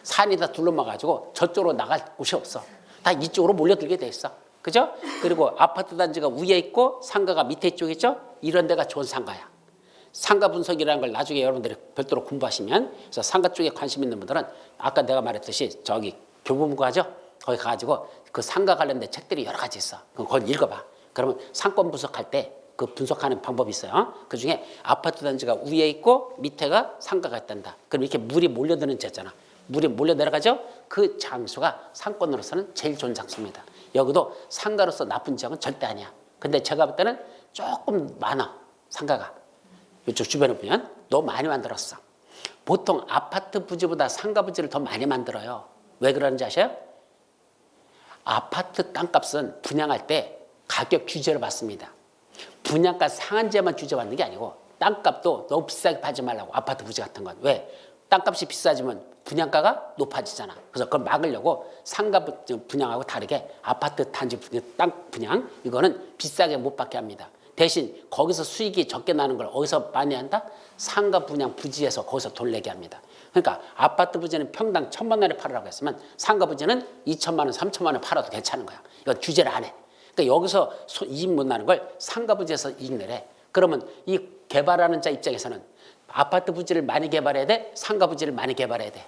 산이 다 둘러막아가지고 저쪽으로 나갈 곳이 없어. 다 이쪽으로 몰려들게 돼 있어. 그죠? 그리고 아파트 단지가 위에 있고 상가가 밑에 쪽에 있죠? 이런 데가 좋은 상가야. 상가 분석이라는 걸 나중에 여러분들이 별도로 공부하시면, 그래서 상가 쪽에 관심 있는 분들은 아까 내가 말했듯이 저기 교보문고 하죠? 거기 가가지고 그 상가 관련된 책들이 여러 가지 있어. 그럼 거기 읽어봐. 그러면 상권 분석할 때 그 분석하는 방법이 있어요. 그 중에 아파트 단지가 위에 있고 밑에가 상가가 있단다. 그럼 이렇게 물이 몰려드는 데잖아. 물이 몰려 내려가죠? 그 장소가 상권으로서는 제일 좋은 장소입니다. 여기도 상가로서 나쁜 지역은 절대 아니야. 근데 제가 볼 때는 조금 많아. 상가가. 이쪽 주변에 보면 너무 많이 만들었어. 보통 아파트 부지보다 상가 부지를 더 많이 만들어요. 왜 그러는지 아세요? 아파트 땅값은 분양할 때 가격 규제를 받습니다. 분양가 상한제만 규제받는 게 아니고 땅값도 너무 비싸게 팔지 말라고. 아파트 부지 같은 건. 왜? 땅값이 비싸지면 분양가가 높아지잖아. 그래서 그걸 막으려고 상가 분양하고 다르게 아파트 단지 땅 분양 이거는 비싸게 못 받게 합니다. 대신 거기서 수익이 적게 나는 걸 어디서 많이 한다? 상가 분양 부지에서 거기서 돈 내게 합니다. 그러니까 아파트 부지는 평당 1,000만 원에 팔으라고 했으면 상가 부지는 2천만 원, 3천만 원에 팔아도 괜찮은 거야. 이건 규제를 안 해. 그러니까 여기서 이익 못 나는 걸 상가 부지에서 이익 내래. 그러면 이 개발하는 자 입장에서는 아파트 부지를 많이 개발해야 돼? 상가 부지를 많이 개발해야 돼?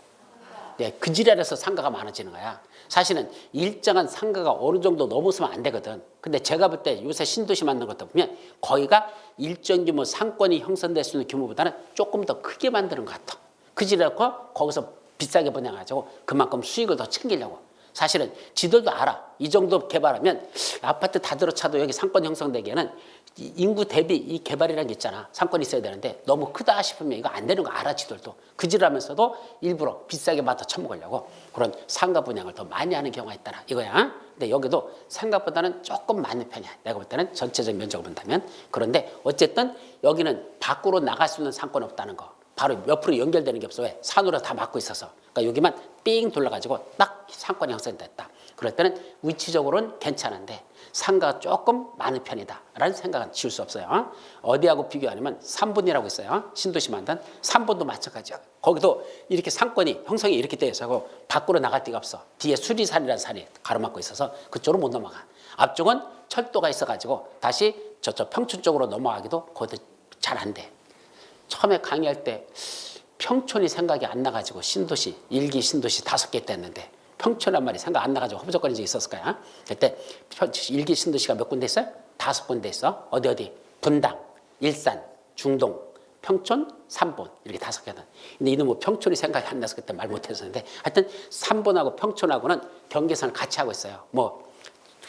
네, 그 지랄에서 상가가 많아지는 거야. 사실은 일정한 상가가 어느 정도 넘어서면 안 되거든. 근데 제가 볼 때 요새 신도시 만든 것도 보면 거기가 일정 규모 상권이 형성될 수 있는 규모보다는 조금 더 크게 만드는 것 같아. 그 지랄고 거기서 비싸게 분양하자고 그만큼 수익을 더 챙기려고. 사실은 지들도 알아. 이 정도 개발하면 아파트 다 들어차도 여기 상권 형성되기에는 인구 대비 이 개발이라는 게 있잖아. 상권이 있어야 되는데 너무 크다 싶으면 이거 안 되는 거 알아 지들도. 그지라면서도 일부러 비싸게 받아 처먹으려고 그런 상가 분양을 더 많이 하는 경우가 있더라 이거야. 근데 여기도 생각보다는 조금 많은 편이야. 내가 볼 때는 전체적 면적을 본다면. 그런데 어쨌든 여기는 밖으로 나갈 수 있는 상권이 없다는 거. 바로 옆으로 연결되는 게 없어. 왜? 산으로 다 막고 있어서. 그러니까 여기만 삥 돌려가지고 딱 상권이 형성됐다. 그럴 때는 위치적으로는 괜찮은데 상가가 조금 많은 편이다 라는 생각은 지울 수 없어요. 어디하고 비교하냐면 3분이라고 있어요. 신도시 만든 3분도 마찬가지야. 거기도 이렇게 상권이 형성이 이렇게 되어 있어 밖으로 나갈 데가 없어. 뒤에 수리산이라는 산이 가로막고 있어서 그쪽으로 못 넘어가. 앞쪽은 철도가 있어가지고 다시 저쪽 평촌 쪽으로 넘어가기도 거기도 잘 안 돼. 처음에 강의할 때 평촌이 생각이 안 나가지고 신도시, 1기 신도시 5개 뗐는데 평촌란 말이 생각 안 나가지고 허부적거린 적이 있었을 거야. 그때 1기 신도시가 몇 군데 있어요? 5군데 있어. 어디? 분당, 일산, 중동, 평촌, 삼본 이렇게 5개는. 근데 이놈의 평촌이 생각이 안 나서 그때 말 못했었는데 하여튼 삼본하고 평촌하고는 경계선을 같이 하고 있어요. 뭐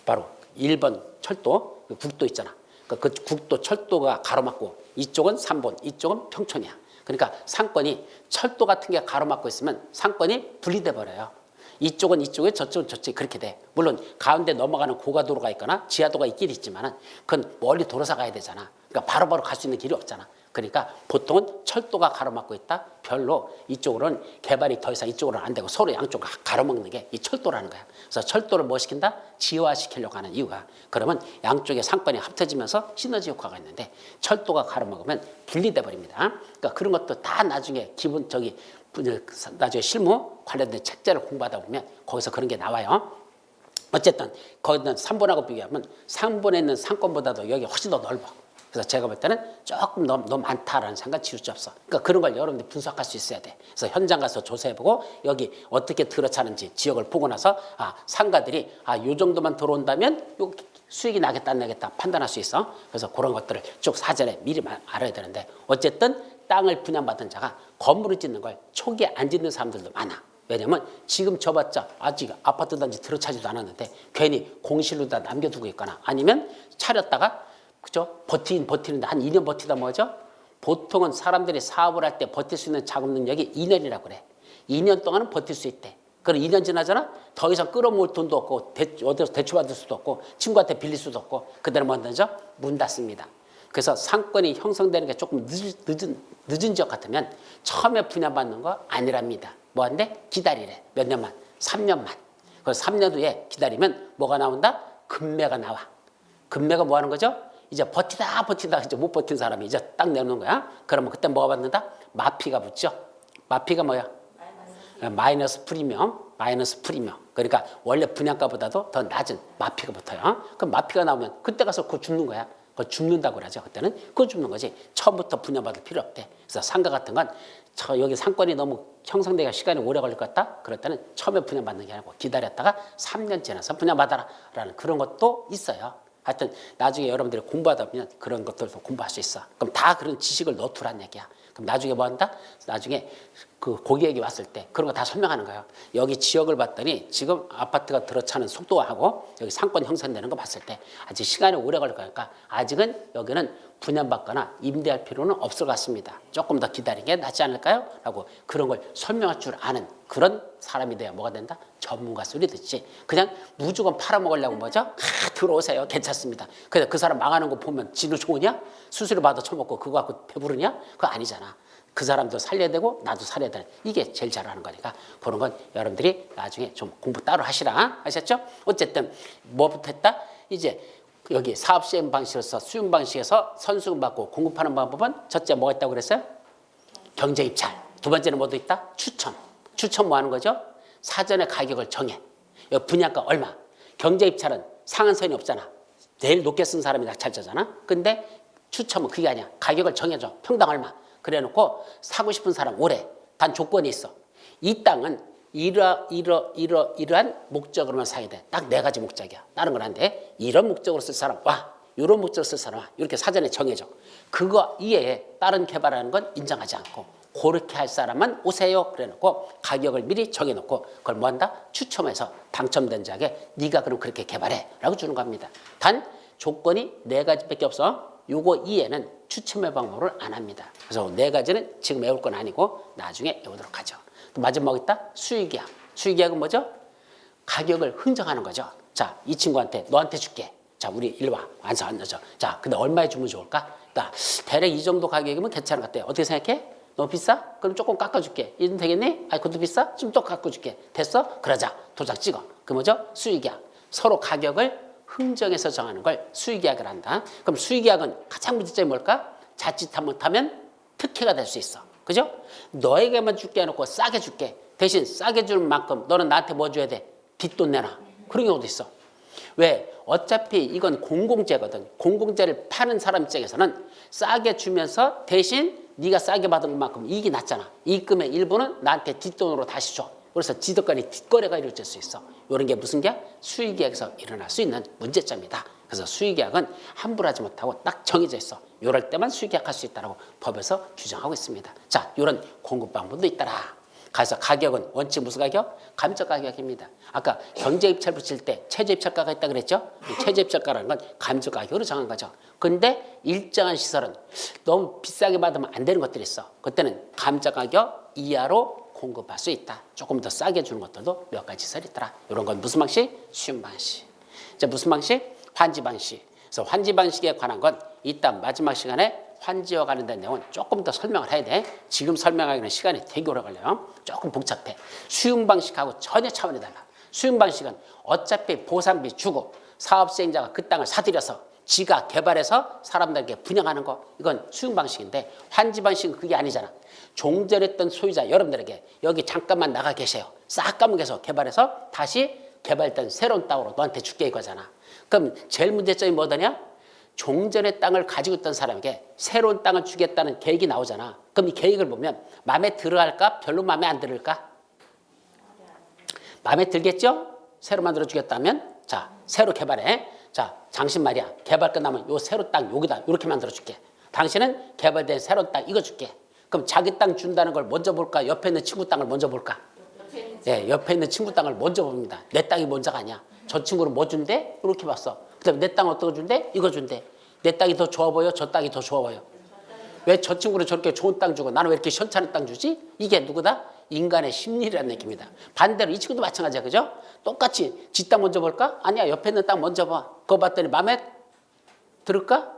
바로 1번 철도, 국도 있잖아. 그 국도 철도가 가로막고 이쪽은 삼본, 이쪽은 평촌이야. 그러니까 상권이 철도 같은 게 가로막고 있으면 상권이 분리돼 버려요. 이쪽은 이쪽에 저쪽은 저쪽에 그렇게 돼. 물론 가운데 넘어가는 고가도로가 있거나 지하도가 있긴 있지만은 그건 멀리 돌아서 가야 되잖아. 그러니까 바로바로 갈 수 있는 길이 없잖아. 그러니까 보통은 철도가 가로막고 있다. 별로 이쪽으로는 개발이 더 이상 이쪽으로는 안 되고 서로 양쪽을 가로막는 게 이 철도라는 거야. 그래서 철도를 뭐 시킨다? 지화시키려고 하는 이유가. 그러면 양쪽의 상권이 합쳐지면서 시너지 효과가 있는데 철도가 가로막으면 분리돼 버립니다. 그러니까 그런 것도 다 나중에 나중에 실무 관련된 책자를 공부하다 보면 거기서 그런 게 나와요. 어쨌든 거기는 3번하고 비교하면 상본에 있는 상권보다도 여기 훨씬 더 넓어. 그래서 제가 볼 때는 조금 너무 많다라는 생각 지울 수 없어. 그러니까 그런 걸 여러분들이 분석할 수 있어야 돼. 그래서 현장 가서 조사해보고 여기 어떻게 들어차는지 지역을 보고 나서 상가들이 요 정도만 들어온다면 요 수익이 나겠다 안 나겠다 판단할 수 있어. 그래서 그런 것들을 쭉 사전에 미리 알아야 되는데 어쨌든 땅을 분양받은 자가 건물을 짓는 걸 초기에 안 짓는 사람들도 많아. 왜냐면 지금 줘봤자 아직 아파트 단지 들어차지도 않았는데 괜히 공실로 다 남겨두고 있거나 아니면 차렸다가 그죠? 버티는데 한 2년 버티다 뭐죠? 보통은 사람들이 사업을 할 때 버틸 수 있는 자금 능력이 2년이라고 그래. 2년 동안은 버틸 수 있대. 그럼 2년 지나잖아? 더 이상 끌어모을 돈도 없고 어디서 대출받을 수도 없고 친구한테 빌릴 수도 없고 그대로 뭐 한다죠? 문 닫습니다. 그래서 상권이 형성되는 게 조금 늦은 지역 같으면 처음에 분양받는 거 아니랍니다. 뭐 한대? 기다리래. 몇 년만? 3년만. 그래서 3년 후에 기다리면 뭐가 나온다? 금매가 나와. 금매가 뭐 하는 거죠? 이제 버티다 이제 못 버틴 사람이 이제 딱 내놓는 거야. 그러면 그때 뭐가 받는다? 마피가 붙죠. 마피가 뭐야? 마이너스 프리미엄. 그러니까 원래 분양가보다도 더 낮은 마피가 붙어요. 그럼 마피가 나오면 그때 가서 그거 줍는 거야. 그거 줍는다고 그러죠. 그때는 그거 줍는 거지. 처음부터 분양받을 필요 없대. 그래서 상가 같은 건 여기 상권이 너무 형성되기가 시간이 오래 걸릴 것 같다. 그럴 때는 처음에 분양받는 게 아니고 기다렸다가 3년 지나서 분양받아라 라는 그런 것도 있어요. 하여튼 나중에 여러분들이 공부하다 보면 그런 것들도 공부할 수 있어. 그럼 다 그런 지식을 넣어두란 얘기야. 그럼 나중에 뭐 한다? 나중에 그 고객이 왔을 때 그런 거 다 설명하는 거예요. 여기 지역을 봤더니 지금 아파트가 들어차는 속도하고 여기 상권 형성되는 거 봤을 때 아직 시간이 오래 걸릴 거니까 아직은 여기는 분양받거나 임대할 필요는 없을 것 같습니다. 조금 더 기다리는 게 낫지 않을까요? 라고 그런 걸 설명할 줄 아는 그런 사람이 돼야 뭐가 된다? 전문가 소리 듣지. 그냥 무조건 팔아먹으려고 뭐죠? 들어오세요. 괜찮습니다. 그래서 그 사람 망하는 거 보면 지도 좋으냐? 수수료 받아 처먹고 그거 갖고 배부르냐? 그거 아니잖아. 그 사람도 살려야 되고 나도 살려야 되는 이게 제일 잘하는 거니까 그런 건 여러분들이 나중에 좀 공부 따로 하시라. 아셨죠? 어쨌든 뭐부터 했다? 이제 여기 사업 시행 방식으로서 수용 방식에서 선수금 받고 공급하는 방법은 첫째 뭐가 있다고 그랬어요? 경제 입찰. 두 번째는 뭐도 있다? 추첨. 추첨 뭐 하는 거죠? 사전에 가격을 정해. 여기 분양가 얼마. 경제 입찰은 상한선이 없잖아. 제일 높게 쓴 사람이 낙찰자잖아. 근데 추첨은 그게 아니야. 가격을 정해줘. 평당 얼마. 그래 놓고 사고 싶은 사람 오래. 단 조건이 있어. 이 땅은 이러한 목적으로만 사야 돼. 딱 4가지 목적이야. 다른 건 안 돼. 이런 목적으로 쓸 사람 와. 이런 목적으로 쓸 사람 와. 이렇게 사전에 정해줘. 그거 이외에 다른 개발하는 건 인정하지 않고 그렇게 할 사람만 오세요. 그래 놓고 가격을 미리 정해놓고 그걸 뭐 한다? 추첨해서 당첨된 자에게 네가 그럼 그렇게 개발해 라고 주는 겁니다. 단 조건이 4가지밖에 없어. 요거 이외에는 추첨의 방법을 안 합니다. 그래서 4가지는 지금 외울 건 아니고 나중에 외우도록 하죠. 또 마지막 있다? 수익계약. 수익계약은 뭐죠? 가격을 흥정하는 거죠. 자, 이 친구한테 너한테 줄게. 자, 우리 일로 와. 완성 안 넣어줘. 자, 근데 얼마에 주면 좋을까? 나 대략 이 정도 가격이면 괜찮은 것 같아. 어떻게 생각해? 너무 비싸? 그럼 조금 깎아줄게. 이좀 되겠니? 아, 그것도 비싸? 좀 또 깎아줄게. 됐어? 그러자. 도장 찍어. 그 뭐죠? 수익계약. 서로 가격을 흥정해서 정하는 걸 수익계약을 한다. 그럼 수익계약은 가장 문제점이 뭘까? 자칫 잘못하면 특혜가 될 수 있어. 그죠? 너에게만 줄게 해놓고 싸게 줄게. 대신 싸게 주는 만큼 너는 나한테 뭐 줘야 돼? 뒷돈 내놔. 그런 경우도 있어. 왜? 어차피 이건 공공재거든. 공공재를 파는 사람 입장에서는 싸게 주면서 대신 네가 싸게 받은 만큼 이익이 났잖아. 이익금의 일부는 나한테 뒷돈으로 다시 줘. 그래서 지덕간에 뒷거래가 이루어질 수 있어. 이런 게 무슨 계약? 수익계약에서 일어날 수 있는 문제점이다. 그래서 수익계약은 함부로 하지 못하고 딱 정해져 있어. 이럴 때만 수익계약할 수 있다고 법에서 규정하고 있습니다. 자, 이런 공급 방법도 있더라. 그래서 가격은 원칙 무슨 가격? 감적 가격입니다. 아까 경제 입찰 붙일 때 최저 입찰가가 있다 그랬죠? 최저 입찰가라는 건 감적 가격으로 정한 거죠. 근데 일정한 시설은 너무 비싸게 받으면 안 되는 것들이 있어. 그때는 감적 가격 이하로 공급할 수 있다. 조금 더 싸게 주는 것들도 몇 가지 시설이 있더라. 이런 건 무슨 방식? 쉬운 방식. 이제 무슨 방식? 환지 방식. 그래서 환지 방식에 관한 건 이따 마지막 시간에 환지와 관련된 내용은 조금 더 설명을 해야 돼. 지금 설명하기는 시간이 되게 오래 걸려요. 조금 복잡해. 수용 방식하고 전혀 차원이 달라. 수용 방식은 어차피 보상비 주고 사업 시행자가 그 땅을 사들여서 지가 개발해서 사람들에게 분양하는 거, 이건 수용 방식인데, 환지 방식은 그게 아니잖아. 종전했던 소유자 여러분들에게 여기 잠깐만 나가 계세요. 싹 까먹여서 개발해서 다시 개발된 새로운 땅으로 너한테 줄게 이거잖아. 그럼 제일 문제점이 뭐더냐? 종전의 땅을 가지고 있던 사람에게 새로운 땅을 주겠다는 계획이 나오잖아. 그럼 이 계획을 보면 마음에 들어 할까? 별로 마음에 안 들을까? 마음에 들겠죠? 새로 만들어 주겠다면, 자, 새로 개발해. 자, 당신 말이야. 개발 끝나면 요 새로 땅 여기다 이렇게 만들어 줄게. 당신은 개발된 새로운 땅 이거 줄게. 그럼 자기 땅 준다는 걸 먼저 볼까? 옆에 있는 친구 땅을 먼저 볼까? 네, 옆에 있는 친구 땅을 먼저 봅니다. 내 땅이 먼저가 아니야. 저 친구는 뭐 준대? 이렇게 봤어. 그다음에 내 땅 어떤 거 준대? 이거 준대. 내 땅이 더 좋아 보여? 저 땅이 더 좋아 보여? 왜 저 친구는 저렇게 좋은 땅 주고 나는 왜 이렇게 현찮은 땅 주지? 이게 누구다? 인간의 심리라는 얘기입니다. 반대로 이 친구도 마찬가지야. 그죠? 똑같이 지 땅 먼저 볼까? 아니야. 옆에 있는 땅 먼저 봐. 그거 봤더니 마음에 들을까?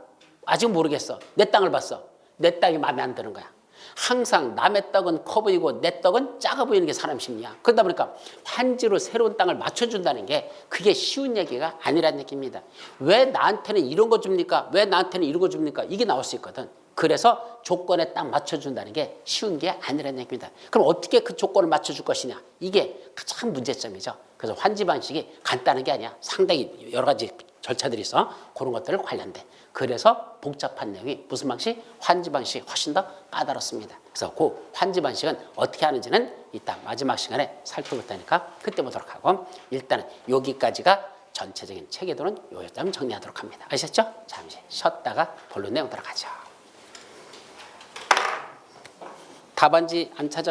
아직 모르겠어. 내 땅을 봤어. 내 땅이 마음에 안 드는 거야. 항상 남의 떡은 커 보이고 내 떡은 작아 보이는 게 사람 심리야. 그러다 보니까 환지로 새로운 땅을 맞춰준다는 게 그게 쉬운 얘기가 아니라는 얘기입니다. 왜 나한테는 이런 거 줍니까? 왜 나한테는 이런 거 줍니까? 이게 나올 수 있거든. 그래서 조건에 딱 맞춰준다는 게 쉬운 게 아니라는 얘기입니다. 그럼 어떻게 그 조건을 맞춰줄 것이냐? 이게 가장 문제점이죠. 그래서 환지 방식이 간단한 게 아니야. 상당히 여러 가지 절차들이 있어. 그런 것들을 관련돼. 그래서 복잡한 내용이 무슨 방식? 환지 방식이 훨씬 더 까다롭습니다. 그래서 그 환지 방식은 어떻게 하는지는 이따 마지막 시간에 살펴볼 테니까 그때 보도록 하고, 일단은 여기까지가 전체적인 체계도는 요점 정리하도록 합니다. 아셨죠? 잠시 쉬었다가 본론 내용 들어가죠. 답안지 안 찾아